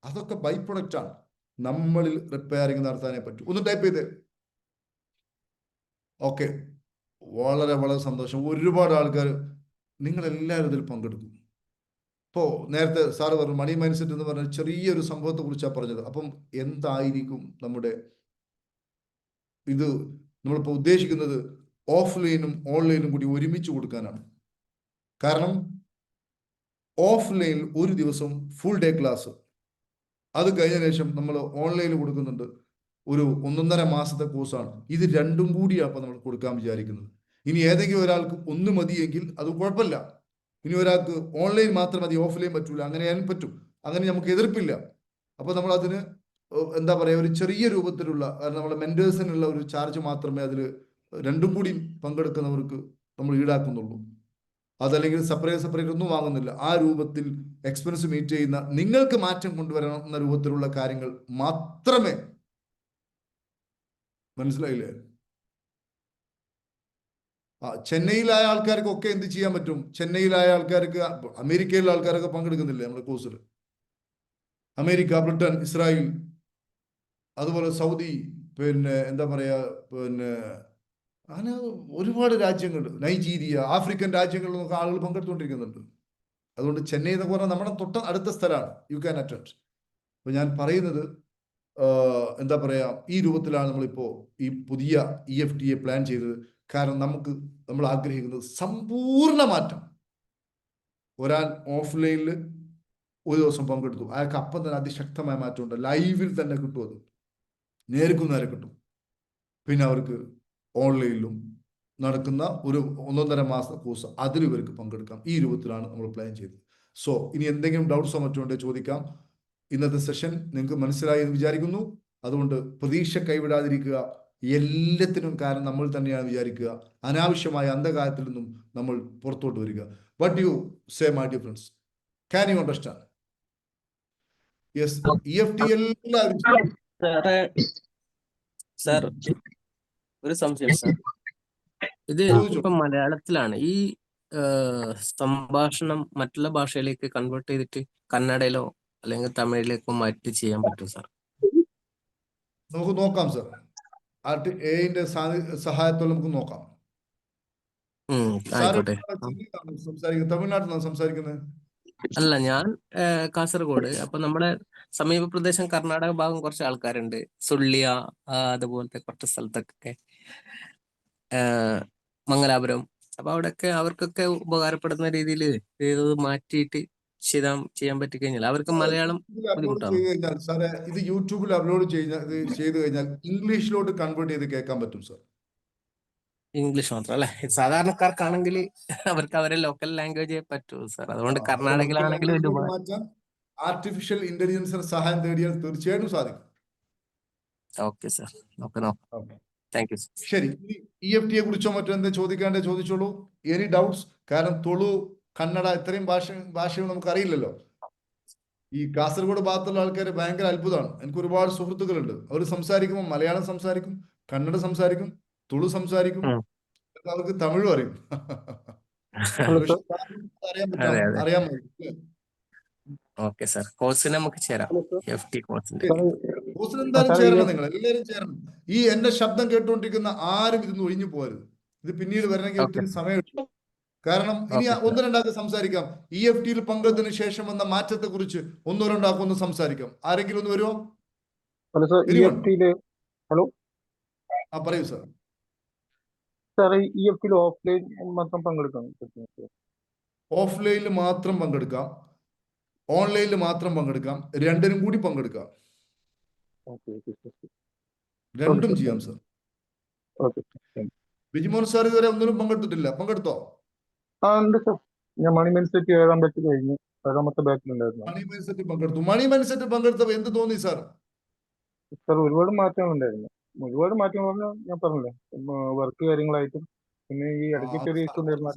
അതൊക്കെ ബൈ പ്രൊഡക്റ്റ് ആണ്. നമ്മളിൽ റിപ്പയറിങ് നടത്താനേ പറ്റൂ. ഒന്ന് ടൈപ്പ് ചെയ്തേ. ഓക്കെ, വളരെ വളരെ സന്തോഷം. ഒരുപാട് ആൾക്കാർ, നിങ്ങളെല്ലാവരും ഇതിൽ പങ്കെടുക്കും. ഇപ്പോൾ നേരത്തെ സാറ് പറഞ്ഞു മണി മൈൻഡ് സെറ്റ് എന്ന് പറഞ്ഞ ചെറിയൊരു സംഭവത്തെ കുറിച്ചാണ് പറഞ്ഞത്. അപ്പം എന്തായിരിക്കും നമ്മുടെ ഇത്? നമ്മളിപ്പോൾ ഉദ്ദേശിക്കുന്നത് ഓഫ്ലൈനും ഓൺലൈനും കൂടി ഒരുമിച്ച് കൊടുക്കാനാണ്. കാരണം ഓഫ്ലൈനിൽ ഒരു ദിവസം ഫുൾ ഡേ ക്ലാസ്, അത് കഴിഞ്ഞ ശേഷം നമ്മൾ ഓൺലൈനിൽ കൊടുക്കുന്നുണ്ട് ഒരു 1.5 മാസത്തെ കോഴ്സാണ്. ഇത് രണ്ടും കൂടിയാണ് അപ്പം നമ്മൾ കൊടുക്കാൻ വിചാരിക്കുന്നത്. ഇനി ഏതെങ്കിലും ഒരാൾക്ക് ഒന്ന് മതിയെങ്കിൽ അത് കുഴപ്പമില്ല. ഇനി ഒരാൾക്ക് ഓൺലൈൻ മാത്രം മതി, ഓഫ്ലൈൻ പറ്റൂല, അങ്ങനെ ചെയ്യാൻ പറ്റും. അങ്ങനെ നമുക്ക് എതിർപ്പില്ല. അപ്പോൾ നമ്മൾ അതിന് എന്താ പറയുക, ഒരു ചെറിയ രൂപത്തിലുള്ള നമ്മളെ മെൻറ്റേഴ്സിനുള്ള ഒരു ചാർജ് മാത്രമേ അതിൽ രണ്ടും കൂടി പങ്കെടുക്കുന്നവർക്ക് നമ്മൾ ഈടാക്കുന്നുള്ളൂ. അതല്ലെങ്കിൽ സെപ്പറേറ്റ് ഒന്നും വാങ്ങുന്നില്ല. ആ രൂപത്തിൽ എക്സ്പെൻസ് മീറ്റ് ചെയ്യുന്ന, നിങ്ങൾക്ക് മാറ്റം കൊണ്ടുവരുന്ന രൂപത്തിലുള്ള കാര്യങ്ങൾ മാത്രമേ. മനസ്സിലായില്ലേ? ചെന്നൈയിലായ ആൾക്കാർക്കൊക്കെ എന്ത് ചെയ്യാൻ പറ്റും? ചെന്നൈയിലായ ആൾക്കാർക്ക്, അമേരിക്കയിലെ ആൾക്കാരൊക്കെ പങ്കെടുക്കുന്നില്ലേ നമ്മുടെ കോഴ്സിൽ? അമേരിക്ക, ബ്രിട്ടൻ, ഇസ്രായേൽ, അതുപോലെ സൗദി, പിന്നെ എന്താ പറയുക, പിന്നെ അങ്ങനെ ഒരുപാട് രാജ്യങ്ങൾ, നൈജീരിയ, ആഫ്രിക്കൻ രാജ്യങ്ങളിൽ നിന്നൊക്കെ ആളുകൾ പങ്കെടുത്തുകൊണ്ടിരിക്കുന്നുണ്ട്. അതുകൊണ്ട് ചെന്നൈ എന്നൊക്കെ പറഞ്ഞാൽ നമ്മുടെ അടുത്ത സ്ഥലമാണ്. You can attend. അപ്പോൾ ഞാൻ പറയുന്നത് എന്താ പറയുക, ഈ രൂപത്തിലാണ് നമ്മളിപ്പോൾ ഈ പുതിയ EFTA പ്ലാൻ ചെയ്തത്. കാരണം നമ്മൾ ആഗ്രഹിക്കുന്നത് സമ്പൂർണ്ണ മാറ്റം. ഒരാൾ ഓഫ്ലൈനിൽ ഒരു ദിവസം പങ്കെടുത്തു, അയാൾക്ക് അപ്പം തന്നെ അതിശക്തമായ മാറ്റമുണ്ട്. ലൈവിൽ തന്നെ കിട്ടും, അത് നേർക്കും നേരെ കിട്ടും. പിന്നെ അവർക്ക് ഓൺലൈനിലും നടക്കുന്ന ഒരു 1.5 മാസത്തെ കോഴ്സ്, അതിൽ ഇവർക്ക് പങ്കെടുക്കാം. ഈ രൂപത്തിലാണ് നമ്മൾ പ്ലാൻ ചെയ്തത്. സോ ഇനി എന്തെങ്കിലും ഡൗട്ട്സോ മറ്റോ ഉണ്ടെങ്കിൽ ചോദിക്കാം. ഇന്നത്തെ സെഷൻ നിങ്ങൾക്ക് മനസ്സിലായി എന്ന് വിചാരിക്കുന്നു. അതുകൊണ്ട് പ്രതീക്ഷ കൈവിടാതിരിക്കുക. എല്ലാത്തിനും കാരണം നമ്മൾ തന്നെയാണ് വിചാരിക്കുക. അനാവശ്യമായ അന്ധകാരത്തിൽ നിന്നും നമ്മൾ പുറത്തോട്ട് വരിക. What you say my dear friends? Can you understand? Yes, EFT എല്ലാവരും. സാർ ഒരു സംശയം സാർ, ഇത് ഇപ്പം മലയാളത്തിലാണ്. ഈ സംഭാഷണം മറ്റുള്ള ഭാഷയിലേക്ക് കൺവേർട്ട് ചെയ്തിട്ട് കന്നഡയിലോ അല്ലെങ്കിൽ തമിഴിലേക്കോ മാറ്റി ചെയ്യാൻ പറ്റും സാർ? നമുക്ക് നോക്കാം സാർ. AI-ന്റെ സഹായത്തോടെ നമുക്ക് നോക്കാം. ആയിക്കോട്ടെ. തമിഴ്നാട്ടിൽ നിന്നാണ് സംസാരിക്കുന്നത്? അല്ല, ഞാൻ കാസർഗോഡ്. അപ്പൊ നമ്മുടെ സമീപ പ്രദേശം കർണാടക ഭാഗം കുറച്ച് ആൾക്കാരുണ്ട്, സുള്ളിയ അതുപോലത്തെ കുറച്ച് സ്ഥലത്തൊക്കെ, മംഗലാപുരം. അപ്പൊ അവിടെയൊക്കെ അവർക്കൊക്കെ ഉപകാരപ്പെടുന്ന രീതിയിൽ ഇത് മാറ്റിയിട്ട് ചെയ്യാൻ പറ്റി കഴിഞ്ഞാൽ അവർക്ക് മലയാളം ബുദ്ധിമുട്ടാണ്. സാറേ, ഇത് യൂട്യൂബിൽ അപ്ലോഡ് ചെയ്ത് കഴിഞ്ഞാൽ ഇംഗ്ലീഷിലോട്ട് കൺവേർട്ട് ചെയ്ത് കേൾക്കാൻ പറ്റും സാർ. ഇംഗ്ലീഷ് മാത്രം അല്ലെ? സാധാരണക്കാർക്കാണെങ്കിൽ അവർക്ക് അവരെ ലോക്കൽ ലാംഗ്വേജ് പറ്റൂ സാർ. അതുകൊണ്ട് കർണാടകയിലാണെങ്കിലും വലിയ ഉപകാരം. ആർട്ടിഫിഷ്യൽ ഇന്റലിജൻസിന്റെ സഹായം തേടിയാൽ തീർച്ചയായിട്ടും സാധിക്കും. ഓക്കെ സാർ, നോക്കാം. Thank you. ശരി, EFTA കുറിച്ചോ മറ്റോ എന്താ ചോദിക്കാണ്ടേ ചോദിച്ചോളൂ. Any doubts? കാരണം തുളു, കന്നഡ ഇത്രയും ഭാഷകൾ നമുക്ക് അറിയില്ലല്ലോ. ഈ കാസർഗോഡ് ഭാഗത്തുള്ള ആൾക്കാർ ഭയങ്കര അത്ഭുതമാണ്. എനിക്ക് ഒരുപാട് സുഹൃത്തുക്കളുണ്ട്. അവർ സംസാരിക്കുമ്പോൾ മലയാളം സംസാരിക്കും, കന്നഡ സംസാരിക്കും, തുളു സംസാരിക്കും, അവർക്ക് തമിഴും അറിയും. അറിയാൻ മതി. ഓക്കെ സാർ, കോഴ്സിന് നമുക്ക് ചേരാം. EFT കോഴ്സിന് എന്തായാലും ചേരണം. നിങ്ങൾ എല്ലാവരും ചേരണം. ഈ എന്റെ ശബ്ദം കേട്ടുകൊണ്ടിരിക്കുന്ന ആരും ഇതൊന്നും ഒഴിഞ്ഞു പോകരുത്. ഇത് പിന്നീട് വരണമെങ്കിൽ ഒത്തിരി സമയം. കാരണം ഇനി 1-2 സംസാരിക്കാം. EFT-യിൽ പങ്കെടുത്തതിന് ശേഷം വന്ന മാറ്റത്തെ കുറിച്ച് 1-2 സംസാരിക്കാം. ആരെങ്കിലും ഒന്ന് വരുമോ? ഹലോ, പറയൂ സാർ. സാർ, EFT-യിൽ ഓഫ്ലൈൻ മാത്രം പങ്കെടുക്കാം? ഓഫ്ലൈനിൽ മാത്രം പങ്കെടുക്കാം, ഓൺലൈനിൽ മാത്രം പങ്കെടുക്കാം, രണ്ടിനും കൂടി പങ്കെടുക്കാം. രണ്ടും ചെയ്യാം സാർ. ബിജിമോൻ സാർ ഇതുവരെ ഒന്നിനും പങ്കെടുത്തിട്ടില്ല. പങ്കെടുത്തോ? ഉണ്ട് സാർ. ഞാൻ മണി മൈൻഡ് സെറ്റ് എഴുതാൻ പറ്റി കഴിഞ്ഞു. 7ാമത്തെ ബാച്ചിലുണ്ടായിരുന്നു. മണി മൈൻഡ് സെറ്റ് പങ്കെടുത്തു. മണി മൈൻഡ് സെറ്റ് പങ്കെടുത്തപ്പോൾ എന്ത് തോന്നി സാർ? സാർ, ഒരുപാട് മാറ്റങ്ങൾ ഉണ്ടായിരുന്നു. ഒരുപാട് മാറ്റം പറഞ്ഞാൽ ഞാൻ പറഞ്ഞില്ലേ, വർക്ക് കാര്യങ്ങളായിട്ടും പിന്നെ ഈ ഇടയ്ക്ക് ചെറിയ ഇഷ്യൂ ഉണ്ടായിരുന്നു.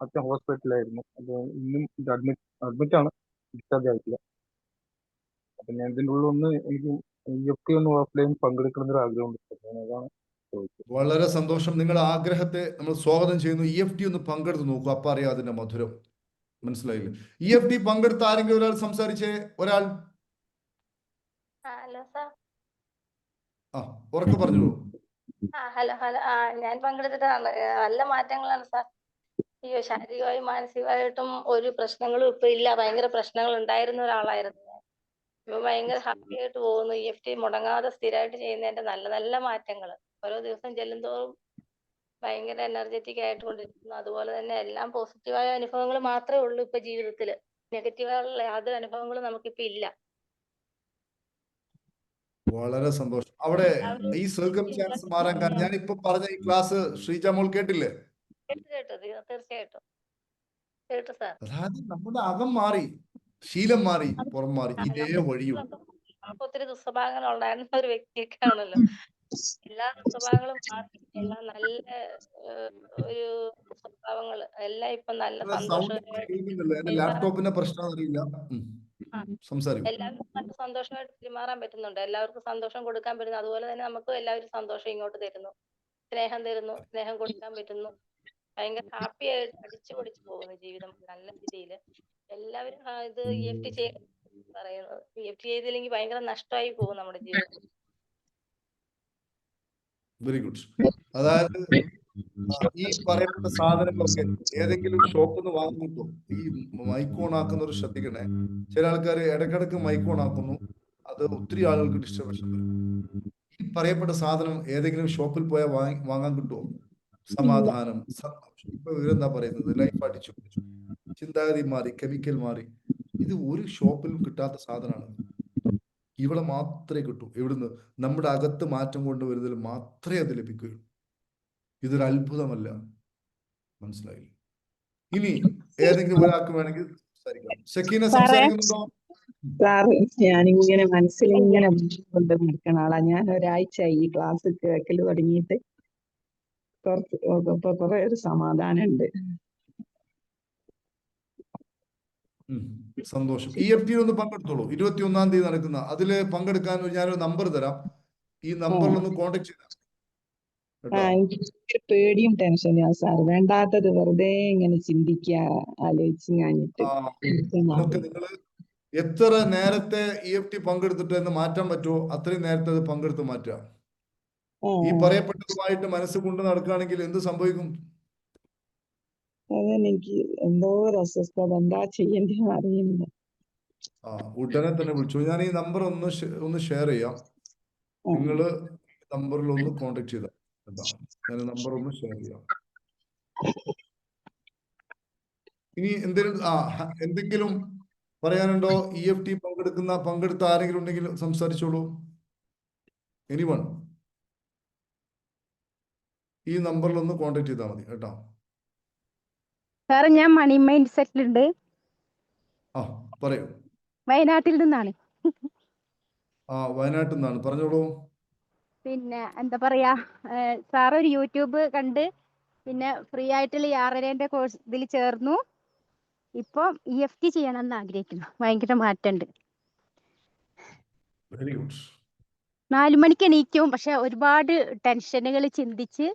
അച്ഛൻ ഹോസ്പിറ്റലായിരുന്നു. അപ്പോൾ ഇന്നും ഇത് അഡ്മിറ്റാണ്, ഡിസ്ചാർജ് ആയിട്ടില്ല. അപ്പൊ ഞാൻ ഇതിൻ്റെ ഉള്ളിൽ എനിക്ക് EFT ഓഫ്ലൈൻ പങ്കെടുക്കണമെന്നൊരു ആഗ്രഹമുണ്ട്. അതാണ് ചോദിച്ചത്. വളരെ സന്തോഷം. നിങ്ങളുടെ ആഗ്രഹത്തെ നമ്മൾ സ്വാഗതം ചെയ്യുന്നു. EFT ഒന്ന് പങ്കെടുത്ത് നോക്കൂ, അപ്പൊ അറിയാം അതിന്റെ മധുരം. മനസ്സിലായില്ലേ? EFT പങ്കെടുത്ത ആരെങ്കിലും ഒരാൾ സംസാരിച്ചേ? ഒരാൾ ഉറക്കെ പറഞ്ഞോളൂ. ഹലോ ഹലോ ഞാൻ പങ്കെടുത്തിട്ടാണ്. നല്ല മാറ്റങ്ങളാണ് സാർ. അയ്യോ, ശാരീരികമായും മാനസികമായിട്ടും ഒരു പ്രശ്നങ്ങളും ഇപ്പൊ ഇല്ല. ഭയങ്കര പ്രശ്നങ്ങൾ ഉണ്ടായിരുന്ന ഒരാളായിരുന്നു ഞാൻ. ഇപ്പൊ ഭയങ്കര ഹാപ്പി ആയിട്ട് പോകുന്നു. EFT മുടങ്ങാതെ സ്ഥിരമായിട്ട് ചെയ്യുന്നതിന്റെ നല്ല നല്ല മാറ്റങ്ങൾ ഓരോ ദിവസം ചെല്ലുന്തോറും ഭയങ്കര എനർജറ്റിക് ആയിട്ട് കൊണ്ടിരിക്കുന്നു. അതുപോലെ തന്നെ എല്ലാം പോസിറ്റീവായ അനുഭവങ്ങൾ മാത്രമേ ഉള്ളൂ ഇപ്പൊ ജീവിതത്തിൽ. നെഗറ്റീവായുള്ള യാതൊരു അനുഭവങ്ങളും നമുക്കിപ്പോ ഇല്ല. വളരെ സന്തോഷം. അവിടെ ഈ സർക്കംസ്റ്റാൻസ് മാറാൻ കാരണം ഞാൻ ഇപ്പൊ പറഞ്ഞ ഈ ക്ലാസ് ശ്രീജ മോൾ കേട്ടില്ലേ? കേട്ടു തീർച്ചയായിട്ടും കേട്ടു സാർ. അതായത് നമ്മുടെ അകം മാറി, ശീലം മാറി, പുറം മാറി. ഇതേ വഴിയുള്ളൂ. നമുക്ക് ഒത്തിരി ദുസ്വഭാവങ്ങൾ ഉണ്ടായിരുന്ന ഒരു വ്യക്തിയൊക്കെ ആണല്ലോ. എല്ലാ ദുസ്വഭാവങ്ങളും മാറി എല്ലാം നല്ല ഒരു സ്വഭാവങ്ങൾ എല്ലാം ഇപ്പൊ നല്ല സൗണ്ട് സന്തോഷമായിട്ട് കേൾക്കുന്നില്ല. എന്റെ പെരുമാറാൻ ലാപ്ടോപ്പിന്റെ പ്രശ്നം അറിയില്ല. സംസാരിക്കും. എല്ലാവർക്കും നല്ല സന്തോഷമായിട്ട് പെരുമാറാൻ പറ്റുന്നുണ്ട്. എല്ലാവർക്കും സന്തോഷം കൊടുക്കാൻ പറ്റുന്നു. അതുപോലെ തന്നെ നമുക്ക് എല്ലാവരും സന്തോഷം ഇങ്ങോട്ട് തരുന്നു, സ്നേഹം തരുന്നു, സ്നേഹം കൊടുക്കാൻ പറ്റുന്നു. ഭയങ്കര ഹാപ്പി ആയിട്ട് അടിച്ചു പൊളിച്ചു പോകുന്നു ജീവിതം നല്ല രീതിയിൽ. എല്ലാവരും ഇത് EFT ചെയ്യ പറയുന്നത്. EFT ചെയ്തില്ലെങ്കിൽ ഭയങ്കര നഷ്ടമായി പോകും നമ്മുടെ ജീവിതം. Very good. അതായത് ഈ പറയപ്പെട്ട സാധനങ്ങളൊക്കെ ഏതെങ്കിലും ഷോപ്പിൽ നിന്ന് വാങ്ങുമ്പോൾ ഈ മൈക്ക് ഓൺ ആക്കുന്നവർ ശ്രദ്ധിക്കണേ. ചില ആൾക്കാർ ഇടയ്ക്കിടയ്ക്ക് മൈക്ക് ഓൺ ആക്കുന്നു. അത് ഒത്തിരി ആളുകൾക്ക് ഡിസ്റ്റർബൻസ് വരും. ഈ പറയപ്പെട്ട സാധനം ഏതെങ്കിലും ഷോപ്പിൽ പോയാൽ വാങ്ങാൻ കിട്ടുമോ? സമാധാനം, സന്തോഷം. ഇപ്പൊ ഇവരെന്താ പറയുന്നത്? ലൈഫ് അടിച്ചു പൊളിച്ചു, ചിന്താഗതി മാറി, കെമിക്കൽ മാറി. ഇത് ഒരു ഷോപ്പിലും കിട്ടാത്ത സാധനമാണ്. ഇവിടെ മാത്രമേ കിട്ടൂ. എവിടുന്ന്? നമ്മുടെ അകത്ത് മാറ്റം കൊണ്ടുവരുന്നതിൽ മാത്രമേ അത് ലഭിക്കുകയുള്ളൂ. ഇതൊരു അത്ഭുതമല്ല. മനസ്സിലായില്ലേ? ഇനി ഏതെങ്കിലും ഒരാൾക്ക് വേണമെങ്കിൽ സംസാരിക്കാം. ഷക്കീന സംസാരിക്കുന്നുണ്ടോ? സാറ്, ഞാനിങ്ങനെ മനസ്സിലിങ്ങനെ കൊണ്ട് നിൽക്കുന്ന ആളാ. ഞാൻ ഒരാഴ്ച ഈ ക്ലാസ് കേൾക്കൽ തുടങ്ങിയിട്ട് ഇപ്പൊ കുറെ ഒരു സമാധാനം ഉണ്ട്. സന്തോഷം. EFT ഒന്ന് പങ്കെടുത്തോളൂ. 21-ാം തീയതി നടക്കുന്ന അതില് പങ്കെടുക്കാൻ ഞാനൊരു നമ്പർ തരാം. ഈ നമ്പറിലൊന്ന് കോണ്ടാക്ട് ചെയ്താൽ എനിക്ക് പേടിയും ടെൻഷനും സാർ. വേണ്ടാത്തത് വെറുതെ ഇങ്ങനെ ചിന്തിക്കുക, ആലോചിച്ച് ഞാനിട്ട് നമുക്ക് നിങ്ങള് എത്ര നേരത്തെ EFT പങ്കെടുത്തിട്ട് എന്ന് മാറ്റാൻ പറ്റുമോ അത്രയും നേരത്തെ അത് പങ്കെടുത്ത് മാറ്റുക. ഈ പറയപ്പെട്ടതുമായിട്ട് മനസ്സ് കൊണ്ട് നടക്കുകയാണെങ്കിൽ എന്ത് സംഭവിക്കും? അതെനിക്ക് എന്തോ ഒരു അസ്വസ്ഥത, എന്താ ചെയ്യേണ്ടതെന്ന് അറിയുന്നില്ല. ഉടനെ തന്നെ വിളിച്ചു. ഞാൻ ഈ നമ്പർ ഒന്ന് ഷെയർ ചെയ്യാം. നിങ്ങള് നമ്പറിൽ ഒന്ന് കോണ്ടാക്ട് ചെയ്താൽ ഞാൻ നമ്പർ ഒന്ന് ഷെയർ ചെയ്യാം. ഇനി എന്തെങ്കിലും പറയാനുണ്ടോ? EFT പങ്കെടുത്ത ആരെങ്കിലും ഉണ്ടെങ്കിൽ സംസാരിച്ചോളൂ. എനിവൺ ഈ നമ്പറിൽ ഒന്ന് കോണ്ടാക്ട് ചെയ്താൽ മതി കേട്ടോ. സാറേ, ഞാൻ മണി മൈൻഡ് സെറ്റിലുണ്ട്. പറയൂ. വയനാട്ടിൽ നിന്നാണ്. വയനാട്ടിൽ നിന്നാണ്, പറഞ്ഞോളൂ. പിന്നെ എന്താ പറയാ, സാർ ഒരു യൂട്യൂബ് കണ്ട് പിന്നെ ഫ്രീ ആയിട്ടുള്ള 6.5 കോഴ്സ് ഇതിൽ ചേർന്നു. ഇപ്പം EFT ചെയ്യണമെന്ന് ആഗ്രഹിക്കുന്നു. ഭയങ്കര മാറ്റമുണ്ട്. 4 മണിക്ക് എണീക്കും. പക്ഷെ ഒരുപാട് ടെൻഷനുകൾ ചിന്തിച്ച്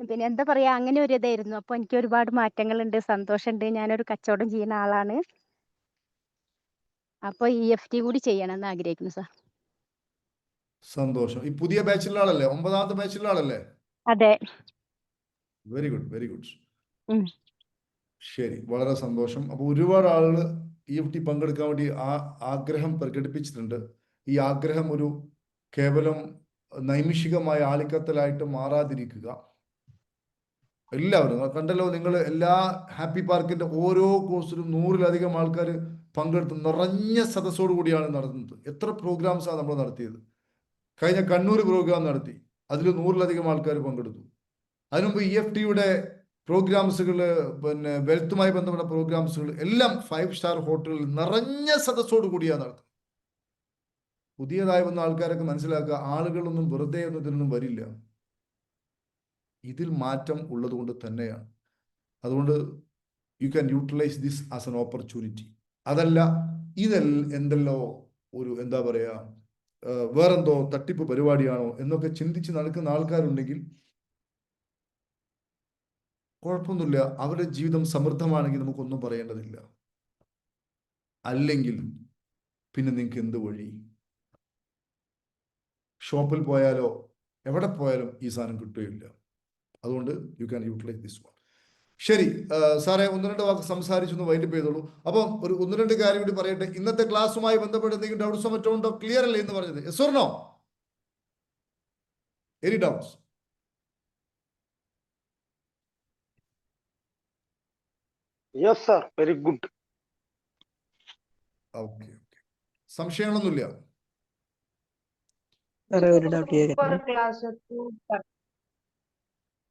പിന്നെ എന്താ പറയാ, അങ്ങനെ ഒരു ഇതായിരുന്നു. അപ്പൊ എനിക്ക് ഒരുപാട് മാറ്റങ്ങളുണ്ട്, സന്തോഷമുണ്ട്. ഞാനൊരു കച്ചവടം ചെയ്യുന്ന ആളാണ്. അപ്പൊ EFT കൂടി ചെയ്യണമെന്ന് ആഗ്രഹിക്കുന്നു സാർ. സന്തോഷം. ഈ പുതിയ ബാച്ചിലുള്ള ആളല്ലേ? 9ാമത്തെ ബാച്ചിലുള്ള ആളല്ലേ? അതെ. Very good, very good. ശരി, വളരെ സന്തോഷം. അപ്പൊ ഒരുപാട് ആളുകൾ EFT പങ്കെടുക്കാൻ വേണ്ടി ആഗ്രഹം പ്രകടിപ്പിച്ചിട്ടുണ്ട്. ഈ ആഗ്രഹം ഒരു കേവലം നൈമിഷികമായ ആളിക്കത്തലായിട്ട് മാറാതിരിക്കുക. എല്ലാവരും കണ്ടല്ലോ, നിങ്ങൾ എല്ലാ ഹാപ്പി പാർക്കിന്റെ ഓരോ കോഴ്സിലും 100-ലധികം ആൾക്കാർ പങ്കെടുത്ത് നിറഞ്ഞ സദസ്സോടു കൂടിയാണ് നടത്തുന്നത്. എത്ര പ്രോഗ്രാംസാണ് നമ്മൾ നടത്തിയത്? കഴിഞ്ഞ കണ്ണൂർ പ്രോഗ്രാം നടത്തി, അതിൽ 100-ലധികം ആൾക്കാർ പങ്കെടുത്തു. അതിനുമുമ്പ് EFTയുടെ പ്രോഗ്രാംസുകൾ, പിന്നെ വെൽത്തുമായി ബന്ധപ്പെട്ട പ്രോഗ്രാംസുകൾ എല്ലാം 5 സ്റ്റാർ ഹോട്ടലിൽ നിറഞ്ഞ സദസ്സോട് കൂടിയാണ് നടത്തുന്നത്. പുതിയതായി വന്ന ആൾക്കാരൊക്കെ മനസ്സിലാക്കുക, ആളുകളൊന്നും വെറുതെ ഒന്നും ഇതിനൊന്നും വരില്ല. ഇതിൽ മാറ്റം ഉള്ളത് കൊണ്ട് തന്നെയാണ്. അതുകൊണ്ട് you can utilise this as an opportunity. അതല്ല എന്തെല്ലോ ഒരു എന്താ പറയാ, വേറെന്തോ തട്ടിപ്പ് പരിപാടിയാണോ എന്നൊക്കെ ചിന്തിച്ച് നടക്കുന്ന ആൾക്കാരുണ്ടെങ്കിൽ കുഴപ്പമൊന്നുമില്ല. അവരുടെ ജീവിതം സമൃദ്ധമാണെങ്കിൽ നമുക്കൊന്നും പറയേണ്ടതില്ല. അല്ലെങ്കിൽ പിന്നെ നിങ്ങൾക്ക് എന്ത് വഴി? ഷോപ്പിൽ പോയാലോ എവിടെ പോയാലും ഈ സാധനം കിട്ടുകയില്ല. അതുകൊണ്ട് you can utilise this one. ശരി, സാറേ ഒന്ന് രണ്ട് വാക്ക് സംസാരിച്ചൊന്ന് വൈൻഡപ്പ് ചെയ്തോളൂ. അപ്പം ഒരു ഒന്ന് രണ്ട് കാര്യം കൂടി പറയട്ടെ. ഇന്നത്തെ ക്ലാസ്സുമായി ബന്ധപ്പെട്ട് എന്തെങ്കിലും ഡൗട്ട്സോ മറ്റോ ഉണ്ടോ? ക്ലിയർ അല്ലേ എന്ന് പറഞ്ഞത്? Yes or no? Any doubts? Yes sir, very good. Okay okay, സംശയങ്ങളൊന്നുമില്ല. ഒരു ഡൗട്ട്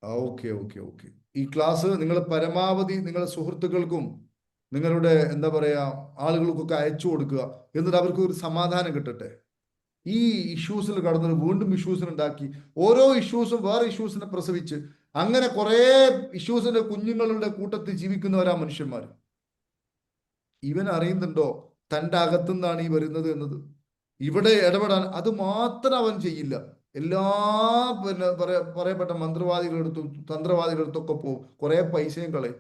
ഓക്കെ ഓക്കെ ഓക്കെ. ഈ ക്ലാസ് നിങ്ങൾ പരമാവധി നിങ്ങളുടെ സുഹൃത്തുക്കൾക്കും നിങ്ങളുടെ എന്താ പറയാ ആളുകൾക്കൊക്കെ അയച്ചു കൊടുക്കുക, എന്നിട്ട് അവർക്ക് ഒരു സമാധാനം കിട്ടട്ടെ. ഈ ഇഷ്യൂസിൽ കടന്നത് വീണ്ടും ഇഷ്യൂസിന് ഉണ്ടാക്കി, ഓരോ ഇഷ്യൂസും വേറെ ഇഷ്യൂസിനെ പ്രസവിച്ച് അങ്ങനെ കുറെ ഇഷ്യൂസിന്റെ കുഞ്ഞുങ്ങളുടെ കൂട്ടത്തിൽ ജീവിക്കുന്നവരാ മനുഷ്യന്മാർ. ഇവൻ അറിയുന്നുണ്ടോ തൻ്റെ അകത്തുനിന്നാണ് ഈ വരുന്നത് എന്നത്? ഇവിടെ ഇടപെടാൻ അത് മാത്രം അവൻ ചെയ്യില്ല. എല്ലാ പിന്നെ പറയപ്പെട്ട മന്ത്രവാദികളെടുത്തും തന്ത്രവാദികളെടുത്തൊക്കെ പോകും, കുറെ പൈസയും കളയും.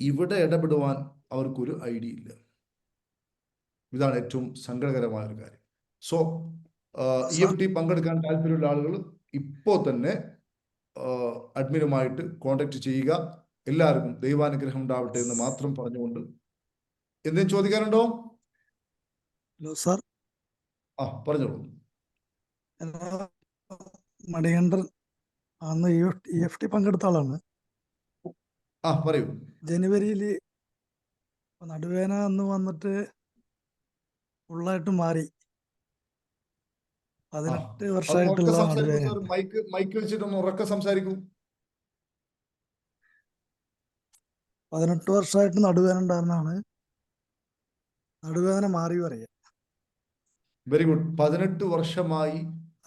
ഇവിടെ ഇടപെടുവാൻ അവർക്കൊരു ഐഡിയ ഇല്ല. ഇതാണ് ഏറ്റവും സങ്കടകരമായ ഒരു കാര്യം. സോ EFT പങ്കെടുക്കാൻ താല്പര്യമുള്ള ആളുകൾ ഇപ്പോൾ തന്നെ അഡ്മിനുമായിട്ട് കോണ്ടാക്ട് ചെയ്യുക. എല്ലാവർക്കും ദൈവാനുഗ്രഹം ഉണ്ടാവട്ടെ എന്ന് മാത്രം പറഞ്ഞുകൊണ്ട് എന്തെങ്കിലും ചോദിക്കാനുണ്ടോ? Hello sir. പറഞ്ഞോളൂ. മണികണ്ഠൻ അന്ന് EFT പങ്കെടുത്ത ആളാണ്. പറയൂ. ജനുവരിയിൽ നടുവേന അന്ന് വന്നിട്ട് ഫുള്ളായിട്ട് മാറി. 18 വർഷമായിട്ടുള്ള നടുവേന. മൈക്ക് വെച്ചിട്ടൊന്ന് ഉറക്കെ സംസാരിക്കൂ. 18 വർഷമായിട്ട് നടുവേന ഉണ്ടായിരുന്നാണ്. നടുവേദന മാറി പറയാ. Very good. 18 വർഷമായി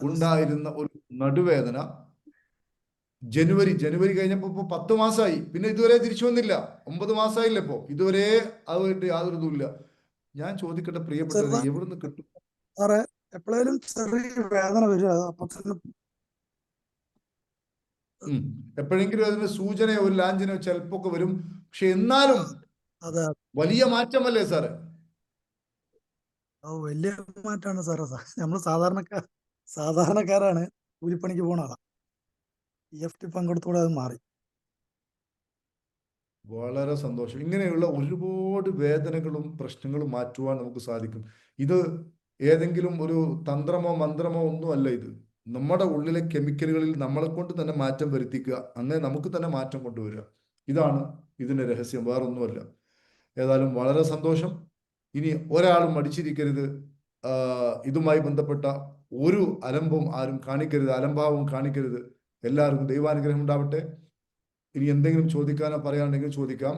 ഉണ്ടായിരുന്ന ഒരു നടുവേദന ജനുവരി കഴിഞ്ഞപ്പോ 10 മാസമായി, പിന്നെ ഇതുവരെ തിരിച്ചു വന്നില്ല. 9 മാസമായില്ല ഇപ്പോ, ഇതുവരെ അതുമായിട്ട് യാതൊരു ഇതുമില്ല. ഞാൻ ചോദിക്കട്ടെ പ്രിയപ്പെട്ടവരെ, എവിടുന്ന് കിട്ടും സാറേ? എപ്പോഴേലും ചെറിയ വേദന വരിക, അപ്പൊ തന്നെ എപ്പോഴെങ്കിലും അതിന് സൂചനയോ ഒരു ലാഞ്ചനയോ ചിലപ്പോ വരും. പക്ഷെ എന്നാലും വലിയ മാറ്റമല്ലേ സാറ്? വലിയ മാറ്റമാണ് സാറേ. നമ്മൾ സാധാരണക്കാരാണ്, കൂലിപ്പണിക്ക് പോണ ആളാ. EFT പങ്കെടുത്തോടെ അത് മാറി. വളരെ സന്തോഷം. ഇങ്ങനെയുള്ള ഒരുപാട് വേദനകളും പ്രശ്നങ്ങളും മാറ്റുവാൻ നമുക്ക് സാധിക്കും. ഇത് ഏതെങ്കിലും ഒരു തന്ത്രമോ മന്ത്രമോ ഒന്നും അല്ല. ഇത് നമ്മുടെ ഉള്ളിലെ കെമിക്കലുകളിൽ നമ്മളെ കൊണ്ട് തന്നെ മാറ്റം വരുത്തിക്കുക, അങ്ങനെ നമുക്ക് തന്നെ മാറ്റം കൊണ്ടുവരിക. ഇതാണ് ഇതിന്റെ രഹസ്യം, വേറൊന്നുമല്ല. ഏതായാലും വളരെ സന്തോഷം. ഇനി ഒരാളും മടിച്ചിരിക്കരുത്. ഇതുമായി ബന്ധപ്പെട്ട ഒരു അലമ്പും ആരും കാണിക്കരുത്, അലംഭാവവും കാണിക്കരുത്. എല്ലാവർക്കും ദൈവാനുഗ്രഹം ഉണ്ടാവട്ടെ. ഇനി എന്തെങ്കിലും ചോദിക്കാനോ പറയാനുണ്ടെങ്കിൽ ചോദിക്കാം.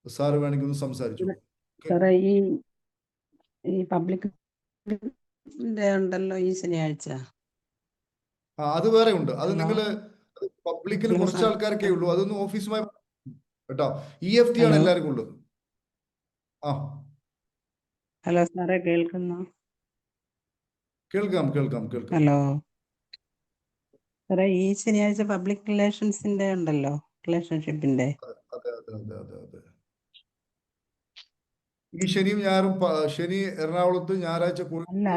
സാറ് വേണമെങ്കിൽ ഒന്ന് സംസാരിച്ചു. സാറേ, ഈ പബ്ലിക് ഉണ്ടല്ലോ ഈ ശനിയാഴ്ച, അത് വേറെ ഉണ്ട്. അത് നിങ്ങള് പബ്ലിക്കിൽ കുറച്ച് ആൾക്കാർക്കേ ഉള്ളൂ. അതൊന്നും ഓഫീസുമായി കേട്ടോ. EFT ആണ് എല്ലാവർക്കും ഉള്ളത്. ഹലോ സാറേ, കേൾക്കുന്നു? കേൾക്കാം. ഹലോ സാറേ, ഈ ശനിയാഴ്ച പബ്ലിക് റിലേഷൻസിന്റെ ഉണ്ടല്ലോ, റിലേഷൻഷിപ്പിന്റെ. അതെ. ഈ ശനിയും ഞായറും, ശനി എറണാകുളത്ത്, ഞായറാഴ്ച അല്ല,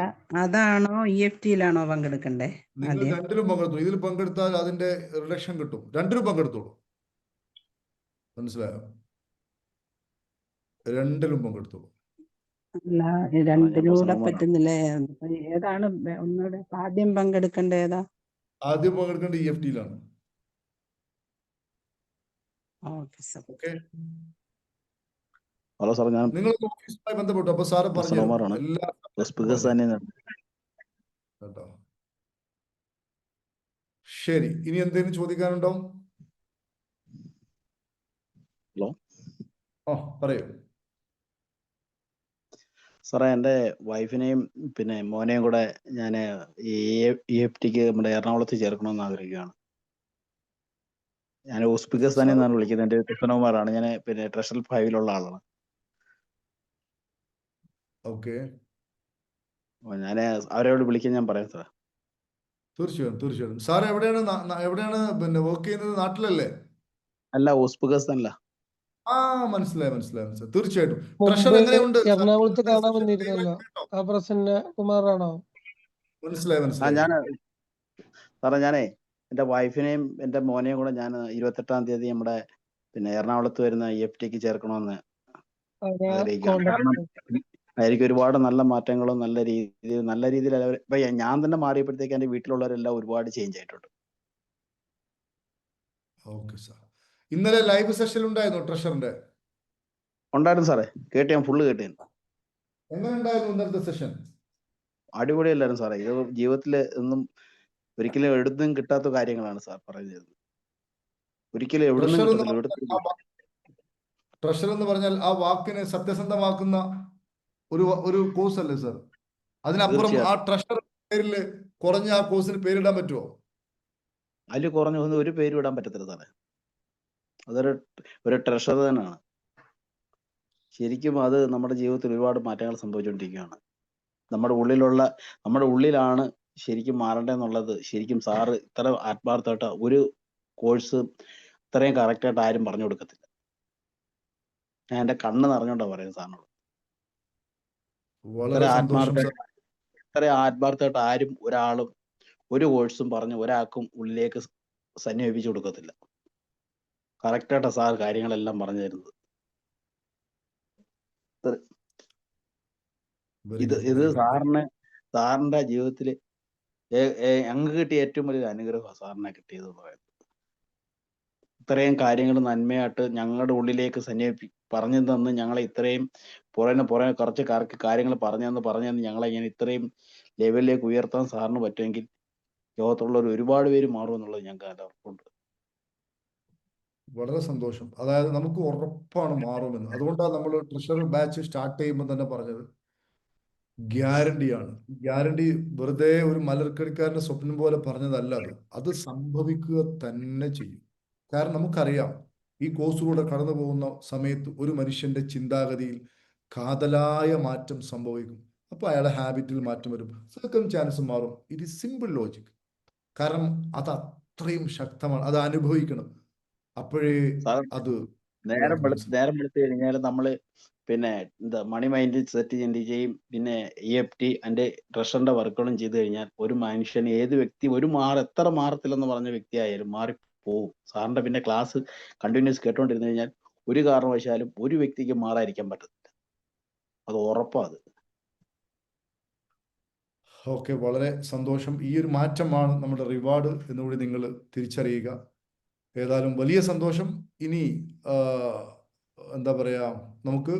അതാണോ EFT-യിലാണോ പങ്കെടുക്കണ്ടേ? നിങ്ങൾ രണ്ടിലും പങ്കെടുത്തു. ഇതിൽ പങ്കെടുത്താൽ അതിന്റെ റിഡക്ഷൻ കിട്ടും. രണ്ടിലും പങ്കെടുത്തോളൂ. മനസ്സിലായോ? രണ്ടിലും പങ്കെടുത്തോളൂ. അല്ല, രണ്ടിലൂടെ പറ്റുന്നില്ലേ? ഏതാണ് ഒന്നുകൂടെ ആദ്യം പങ്കെടുക്കേണ്ട? ഏതാ ആദ്യം പങ്കെടുക്കേണ്ട? EFT-യിലാണ്. ഓക്കെ. ഹലോ സാർ, ഞാൻ നിങ്ങൾ ഓഫീസുമായി ബന്ധപ്പെട്ടു. അപ്പൊ സാറ് പറഞ്ഞു കേട്ടോ. ശരി, ഇനി എന്തെങ്കിലും ചോദിക്കാനുണ്ടോ? ഹലോ. പറയൂ സാറേ. എൻ്റെ വൈഫിനെയും പിന്നെ മോനെയും കൂടെ ഞാൻ ഈ EFT-ക്ക് നമ്മുടെ എറണാകുളത്ത് ചേർക്കണമെന്ന് ആഗ്രഹിക്കുകയാണ്. ഞാൻ ഉസ്ബെക്കിസ്ഥാനിൽ നിന്നാണ് വിളിക്കുന്നത്. എൻ്റെ കൃഷ്ണകുമാറാണ്. ഞാൻ പിന്നെ ട്രഷറൽ 5-ലുള്ള ആളാണ്. ഓക്കെ. ഞാൻ അവരോട് വിളിക്കാൻ ഞാൻ പറയാം സാർ. തീർച്ചയായും. സാർ എവിടെയാണ് പിന്നെ വർക്ക് ചെയ്യുന്നത്? നാട്ടിലല്ലേ? അല്ല, ഉസ്ബെക്കിസ്ഥാനില്ല. മനസ്സിലായി. തീർച്ചയായിട്ടും. ട്രഷർ എങ്ങനെയുണ്ട്? എറണാകുളത്ത് കാണാൻ വന്നിരുന്നല്ലോ, ആ പ്രസന്ന കുമാറാണോ? മനസ്സിലായി. സാറേ ഞാനേ എൻ്റെ വൈഫിനെയും എൻ്റെ മോനെയും കൂടെ ഞാൻ 28-ാം തീയതി നമ്മുടെ പിന്നെ എറണാകുളത്ത് വരുന്ന EFTക്ക് ചേർക്കണമെന്ന് ആഗ്രഹിക്കുകയാണ്. കാരണം എനിക്ക് ഒരുപാട് നല്ല മാറ്റങ്ങളും നല്ല രീതിയിൽ ഇപ്പൊ ഞാൻ തന്നെ മാറിയപ്പോഴത്തേക്ക് എൻ്റെ വീട്ടിലുള്ളവരെല്ലാം ഒരുപാട് ചേഞ്ച് ആയിട്ടുണ്ട്. Okay sir. ഇന്നലെ ലൈവ് സെഷൻ ഉണ്ടായിരുന്നു ട്രഷറിന്റെ? ഉണ്ടായിരുന്നു സാറേ, കേട്ട് ഞാൻ ഫുള്ള് കേട്ടു. എങ്ങനെ ഉണ്ടായിരുന്നു ഇന്നലത്തെ സെഷൻ? അടിപൊളിയല്ലായിരുന്നു സാറേ. ഇത് ജീവിതത്തിൽ ഒന്നും ഒരിക്കലും എവിടുന്നും കിട്ടാത്ത കാര്യങ്ങളാണ് സാർ പറഞ്ഞത്. ഒരിക്കലും എവിടുന്നും കിട്ടത്തില്ല. ട്രഷർ എന്ന് പറഞ്ഞാൽ ആ വാക്കിനെ സത്യസന്ധമാക്കുന്ന ഒരു കോഴ്സ് അല്ലേ സാർ? അതിനപ്പുറം ആ ട്രഷർ പേരിൽ കുറഞ്ഞ ആ കോഴ്സിന് പേരിടാൻ പറ്റുമോ? അതിൽ കുറഞ്ഞ ഒരു പേരും ഇടാൻ പറ്റത്തില്ല സാറേ. അതൊരു ട്രഷർ തന്നെയാണ്. ശരിക്കും അത് നമ്മുടെ ജീവിതത്തിൽ ഒരുപാട് മാറ്റങ്ങൾ സംഭവിച്ചുകൊണ്ടിരിക്കുകയാണ്. നമ്മുടെ ഉള്ളിലാണ് ശരിക്കും മാറേണ്ടതെന്നുള്ളത് ശരിക്കും സാറ് ഇത്ര ആത്മാർത്ഥമായിട്ട് ഒരു കോഴ്സ് ഇത്രയും കറക്റ്റായിട്ട് ആരും പറഞ്ഞു കൊടുക്കത്തില്ല. ഞാൻ എൻ്റെ കണ്ണ് നിറഞ്ഞോണ്ടാ പറയുന്നത് സാറിനോട്. ഇത്ര ആത്മാർത്ഥമായിട്ട് ആരും ഒരാളും ഒരു കോഴ്സും പറഞ്ഞ് ഒരാൾക്കും ഉള്ളിലേക്ക് സന്നിവേപ്പിച്ചു കൊടുക്കത്തില്ല. കറക്റ്റായിട്ടാ സാർ കാര്യങ്ങളെല്ലാം പറഞ്ഞു തരുന്നത്. ഇത് സാറിന്റെ ജീവിതത്തിൽ ഞങ്ങൾക്ക് കിട്ടിയ ഏറ്റവും വലിയൊരു അനുഗ്രഹമാണ് സാറിനെ കിട്ടിയത് പറയുന്നത്. ഇത്രയും കാര്യങ്ങൾ നന്മയായിട്ട് ഞങ്ങളുടെ ഉള്ളിലേക്ക് പറഞ്ഞു തന്ന് ഞങ്ങളെ ഇത്രയും പുറമെ കുറച്ച് കാര്യങ്ങൾ പറഞ്ഞു തന്ന് ഞങ്ങളെ ഇങ്ങനെ ഇത്രയും ലെവലിലേക്ക് ഉയർത്താൻ സാറിന് പറ്റുമെങ്കിൽ ലോകത്തുള്ളവർ ഒരുപാട് പേര് മാറുമെന്നുള്ളത് ഞങ്ങൾക്ക് നല്ല ഉറപ്പുണ്ട്. വളരെ സന്തോഷം. അതായത് നമുക്ക് ഉറപ്പാണ് മാറുമെന്ന്. അതുകൊണ്ടാണ് നമ്മൾ ട്രഷർ ബാച്ച് സ്റ്റാർട്ട് ചെയ്യുമ്പോൾ തന്നെ പറഞ്ഞത് ഗ്യാരണ്ടിയാണ്. ഗ്യാരണ്ടി വെറുതെ ഒരു മലർക്കടിക്കാരന്റെ സ്വപ്നം പോലെ പറഞ്ഞതല്ല. അത് സംഭവിക്കുക തന്നെ ചെയ്യും. കാരണം നമുക്കറിയാം ഈ കോഴ്സിലൂടെ കടന്നു പോകുന്ന സമയത്ത് ഒരു മനുഷ്യന്റെ ചിന്താഗതിയിൽ കാതലായ മാറ്റം സംഭവിക്കും. അപ്പൊ അയാളെ ഹാബിറ്റിൽ മാറ്റം വരും, സർക്കംസ്റ്റാൻസ് മാറും. It is simple logic. കാരണം അത് അത്രയും ശക്തമാണ്. അത് അനുഭവിക്കണം. അപ്പോഴേ അത് നേരം വെളുത്തു കഴിഞ്ഞാൽ നമ്മള് പിന്നെ മണി മൈൻഡ് സെറ്റ് ചെയ്യും. പിന്നെ EFT അതിന്റെ ട്രഷറിന്റെ വർക്കുകളും ചെയ്തു കഴിഞ്ഞാൽ ഒരു മനുഷ്യൻ എത്ര മാറത്തില്ലെന്ന് പറഞ്ഞ വ്യക്തിയായാലും മാറിപ്പോവും. സാറിന്റെ പിന്നെ ക്ലാസ് കണ്ടിന്യൂസ് കേട്ടോണ്ടിരുന്നു കഴിഞ്ഞാൽ ഒരു കാരണവശാലും ഒരു വ്യക്തിക്ക് മാറാതിരിക്കാൻ പറ്റത്തില്ല. അത് ഉറപ്പാണ്. ഓക്കെ, വളരെ സന്തോഷം. ഈ ഒരു മാറ്റമാണ് നമ്മുടെ റിവാർഡ് എന്നുകൂടി നിങ്ങൾ തിരിച്ചറിയുക. ഏതായാലും വലിയ സന്തോഷം. ഇനി എന്താ പറയാ, നമുക്ക്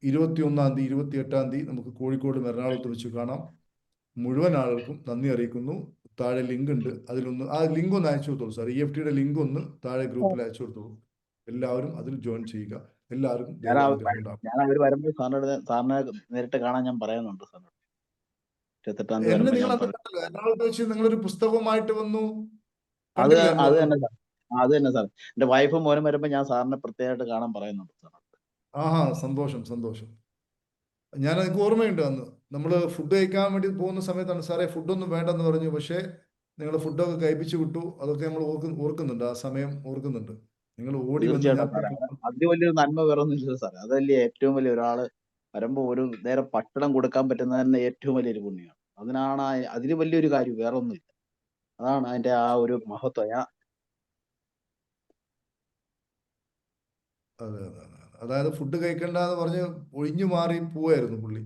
21-ാം തീയതി 28-ാം തീയതി നമുക്ക് കോഴിക്കോടും എറണാകുളത്ത് വെച്ച് കാണാം. മുഴുവൻ ആളുകൾക്കും നന്ദി അറിയിക്കുന്നു. താഴെ ലിങ്ക് ഉണ്ട്, ആ ലിങ്ക് ഒന്ന് അയച്ചു കൊടുത്തോളൂ സാർ. EFTയുടെ ലിങ്ക് ഒന്ന് താഴെ ഗ്രൂപ്പിൽ അയച്ചു കൊടുത്തോളൂ. എല്ലാവരും അതിൽ ജോയിൻ ചെയ്യുക. എല്ലാവർക്കും ഞാൻ അവർ വരുമ്പോൾ സാറിനെ നേരിട്ട് കാണാൻ ഞാൻ പറയുന്നുണ്ട് സാറിനോട്. 28-ാം തീയതി എന്നെ നിങ്ങൾ എറണാകുളത്ത് വെച്ച് നിങ്ങളൊരു പുസ്തകവുമായിട്ട് വന്നു. അത് തന്നെ സാർ. എന്റെ വൈഫും മോനും വരുമ്പോ ഞാൻ സാറിനെ പ്രത്യേകമായിട്ട് കാണാൻ പറയുന്നുണ്ട് സാർ. ആഹാ, സന്തോഷം സന്തോഷം. ഞാൻ എനിക്ക് ഓർമ്മയുണ്ട്, അന്ന് നമ്മൾ ഫുഡ് കഴിക്കാൻ വേണ്ടി പോകുന്ന സമയത്താണ് സാറേ ഫുഡൊന്നും വേണ്ടെന്ന് പറഞ്ഞു. പക്ഷേ നിങ്ങൾ ഫുഡൊക്കെ കഴിപ്പിച്ചു വിട്ടു. അതൊക്കെ നമ്മൾ ഓർക്കുന്നുണ്ട്. ആ സമയം ഓർക്കുന്നുണ്ട്. നിങ്ങൾ ഓടി വന്ന് അതിന് വലിയൊരു നന്മ വേറെ ഒന്നുമില്ല സാർ. അതല്ലേ ഏറ്റവും വലിയ ഒരാള് വരുമ്പോ ഒരു നേരം ഭക്ഷണം കൊടുക്കാൻ പറ്റുന്നത് തന്നെ ഏറ്റവും വലിയൊരു പുണ്യമാണ്. അതിന് വലിയൊരു കാര്യം വേറെ ഒന്നുമില്ല. അതാണ് അതിന്റെ ആ ഒരു മഹത്വം. അതെ. അതായത് ഫുഡ് കഴിക്കണ്ട എന്ന് പറഞ്ഞ് ഒഴിഞ്ഞു മാറി പോവായിരുന്നു പുള്ളി.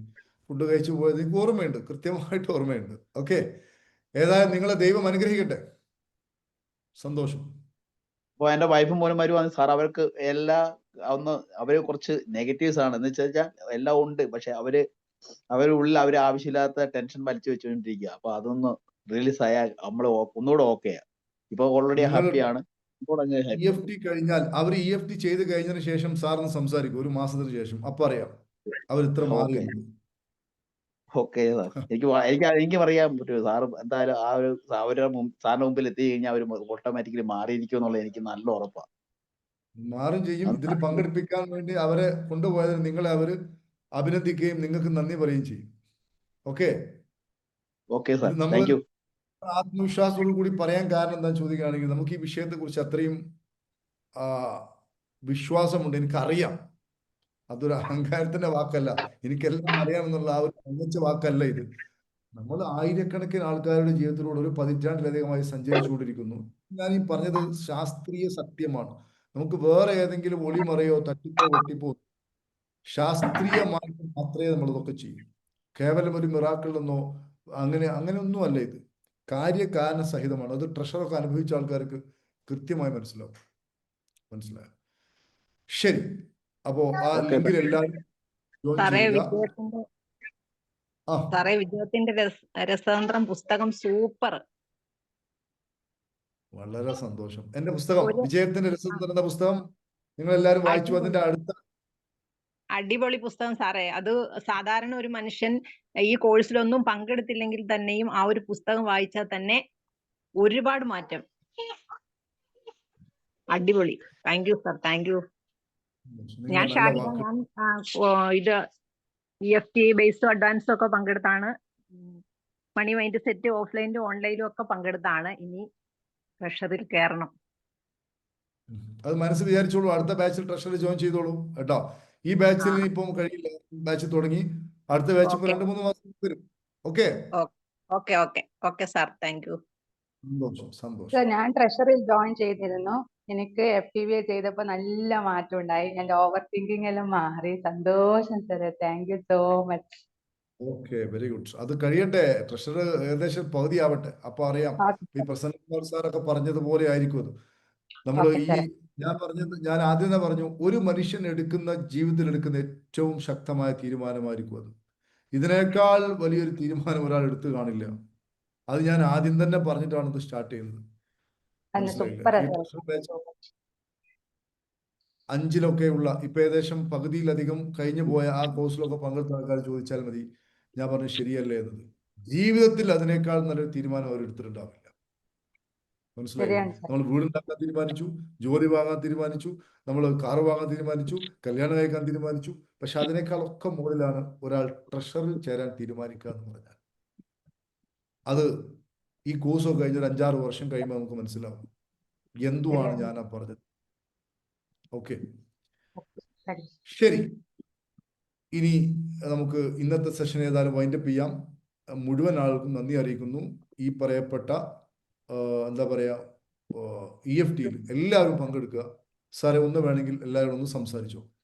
ഫുഡ് കഴിച്ചു പോയത് എനിക്ക് ഓർമ്മയുണ്ട്, കൃത്യമായിട്ട് ഓർമ്മയുണ്ട്. ഓക്കെ, ഏതായാലും നിങ്ങളെ ദൈവം അനുഗ്രഹിക്കട്ടെ. സന്തോഷം. അപ്പൊ എന്റെ വൈഫും മോനും വരുവാണ് സാർ. അവർക്ക് അവര് കുറച്ച് നെഗറ്റീവ്സ് ആണ്. എന്ന് വെച്ചാൽ എല്ലാം ഉണ്ട്, പക്ഷെ അവരുടെ ഉള്ളിൽ ആവശ്യമില്ലാത്ത ടെൻഷൻ വലിച്ചു വെച്ചുകൊണ്ടിരിക്കുക. അപ്പൊ അതൊന്ന് റിലീസ് ആയാൽ നമ്മള് ഒന്നുകൂടെ ഓക്കെയാ. ഇപ്പൊ ഓൾറെഡി ഹാപ്പിയാണ്. EFT കഴിഞ്ഞാൽ അവർ EFT ചെയ്ത് കഴിഞ്ഞതിന് ശേഷം സാറിന് സംസാരിക്കും, ഒരു മാസത്തിന് ശേഷം. അപ്പൊ അറിയാം അവർ ഇത്ര മാറിയത്. Okay sir. എനിക്ക് പറയാൻ പറ്റുമോ സാർ? എന്തായാലും സാറിന്റെ മുമ്പിൽ എത്തി കഴിഞ്ഞാൽ അവർ ഓട്ടോമാറ്റിക്കലി മാറിയിരിക്കും എന്നുള്ളത് എനിക്ക് നല്ല ഉറപ്പാണ്. മാറും ചെയ്യും. ഇതിൽ പങ്കെടുപ്പിക്കാൻ വേണ്ടി അവരെ കൊണ്ടുപോയതിന് നിങ്ങളെ അവര് അഭിനന്ദിക്കുകയും നിങ്ങൾക്ക് നന്ദി പറയുകയും ചെയ്യും. Okay sir, thank you. ആത്മവിശ്വാസത്തോടു കൂടി പറയാൻ കാരണം എന്താ ചോദിക്കുകയാണെങ്കിൽ, നമുക്ക് ഈ വിഷയത്തെ കുറിച്ച് അത്രയും വിശ്വാസമുണ്ട്. എനിക്കറിയാം, അതൊരു അഹങ്കാരത്തിന്റെ വാക്കല്ല. എനിക്കെല്ലാം അറിയാമെന്നുള്ള ആ ഒരു മികച്ച വാക്കല്ല ഇത്. നമ്മൾ ആയിരക്കണക്കിന് ആൾക്കാരുടെ ജീവിതത്തിലൂടെ ഒരു പതിറ്റാണ്ടിലധികമായി സഞ്ചരിച്ചുകൊണ്ടിരിക്കുന്നു. ഞാൻ ഈ പറഞ്ഞത് ശാസ്ത്രീയ സത്യമാണ്. നമുക്ക് വേറെ ഏതെങ്കിലും ഒളിമറയോ തട്ടിപ്പോ വെട്ടിപ്പോ, ശാസ്ത്രീയമായിട്ട് മാത്രമേ നമ്മൾ ഇതൊക്കെ ചെയ്യൂ. കേവലം ഒരു മിറാക്കിൾ എന്നോ അങ്ങനെയൊന്നും അല്ല ഇത്. കാര്യകാരണ സഹിതമാണ്. അത് ട്രഷറൊക്കെ അനുഭവിച്ച ആൾക്കാർക്ക് കൃത്യമായി മനസ്സിലായോ? ശരി, അപ്പോ ആ ലിങ്കിൽ എല്ലാവരും ജോയിൻ സാറേ ചെയ്യുക. വിജയത്തിന്റെ രസതന്ത്രം പുസ്തകം സൂപ്പർ. വളരെ സന്തോഷം. എന്റെ പുസ്തകം വിജയത്തിന്റെ രസതന്ത്രം എന്ന പുസ്തകം നിങ്ങൾ എല്ലാവരും വായിച്ചു. അതിന്റെ അടുത്ത അടിപൊളി പുസ്തകം സാറേ. അത് സാധാരണ ഒരു മനുഷ്യൻ ഈ കോഴ്സിലൊന്നും പങ്കെടുത്തില്ലെങ്കിൽ തന്നെയും ആ ഒരു പുസ്തകം വായിച്ചാൽ തന്നെ ഒരുപാട് മാറ്റം. അടിപൊളി. Thank you sir, thank U. ഞാൻ ഷാഹിദ, ഞാൻ ഇത് EFT ബേസ്ഡ് അഡ്വാൻസ് ഒക്കെ പങ്കെടുത്താണ്. മണി മൈൻഡ് സെറ്റ് ഓഫ്ലൈനിലും ഓൺലൈനിലും ഒക്കെ പങ്കെടുത്താണ്. ഇനി ട്രഷറിൽ കയറണം. അത് മനസ്സിൽ വിചാരിച്ചോളൂ. അടുത്ത ബാച്ചിൽ ട്രഷറിൽ ജോയിൻ ചെയ്തോളൂ കേട്ടോ. ഈ ബാച്ചിൽ ഇപ്പം കഴിയില്ല, ബാച്ച് തുടങ്ങി. അടുത്ത ബാച്ച് ഇപ്പൊ 2-3 മാസം വരും. Okay okay sir, thank U. സന്തോഷം. ഞാൻ ട്രഷറിൽ ജോയിൻ ചെയ്തിരുന്നു. എനിക്ക് FTBA ചെയ്തപ്പോ നല്ല മാറ്റം ഉണ്ടായി. എന്റെ ഓവർ തിങ്കിങ് എല്ലാം മാറി. സന്തോഷം സാറേ, thank you so much. Okay, very good. അത് കഴിയട്ടെ, ട്രഷർ ഏകദേശം പകുതി ആവട്ടെ, അപ്പൊ അറിയാം. ഈ പ്രസന്ന സാറൊക്കെ പറഞ്ഞതുപോലെ ആയിരിക്കും അത്. നമ്മൾ ഞാൻ ആദ്യം തന്നെ പറഞ്ഞു, ഒരു മനുഷ്യൻ ജീവിതത്തിൽ എടുക്കുന്ന ഏറ്റവും ശക്തമായ തീരുമാനമായിരിക്കും അത്. ഇതിനേക്കാൾ വലിയൊരു തീരുമാനം ഒരാൾ എടുത്തു കാണില്ല. അത് ഞാൻ ആദ്യം തന്നെ പറഞ്ഞിട്ടാണ് ഇത് സ്റ്റാർട്ട് ചെയ്യുന്നത്. അഞ്ചിലൊക്കെയുള്ള ഇപ്പൊ ഏകദേശം പകുതിയിലധികം കഴിഞ്ഞു പോയ ആ കോഴ്സിലൊക്കെ പങ്കെടുത്ത ആൾക്കാർ ചോദിച്ചാൽ മതി. ഞാൻ പറഞ്ഞു ശരിയല്ലേ എന്നത്. ജീവിതത്തിൽ അതിനേക്കാൾ നല്ലൊരു തീരുമാനം അവർ എടുത്തിട്ടുണ്ടാവില്ല. മനസ്സിലായില്ലേ? നമ്മൾ വീടുണ്ടാക്കാൻ തീരുമാനിച്ചു, ജോലി വാങ്ങാൻ തീരുമാനിച്ചു, നമ്മൾ കാറ് വാങ്ങാൻ തീരുമാനിച്ചു, കല്യാണം കഴിക്കാൻ തീരുമാനിച്ചു. പക്ഷെ അതിനേക്കാളൊക്കെ മുകളിലാണ് ഒരാൾ ട്രഷറിൽ ചേരാൻ തീരുമാനിക്കുക എന്ന് പറഞ്ഞാൽ. അത് ഈ കോഴ്സൊക്കെ കഴിഞ്ഞ ഒരു 5-6 വർഷം കഴിയുമ്പോൾ നമുക്ക് മനസ്സിലാവും എന്തുവാണ് ഞാൻ പറഞ്ഞത്. ഓക്കെ, ശരി. ഇനി നമുക്ക് ഇന്നത്തെ സെഷൻ ഏതായാലും വൈൻഡപ്പ് ചെയ്യാം. മുഴുവൻ ആൾക്കും നന്ദി അറിയിക്കുന്നു. ഈ പറയപ്പെട്ട എന്താ പറയാ EFTയിൽ എല്ലാവരും പങ്കെടുക്കുക. സാറേ ഒന്ന് വേണമെങ്കിൽ എല്ലാവരും ഒന്ന് സംസാരിച്ചോ.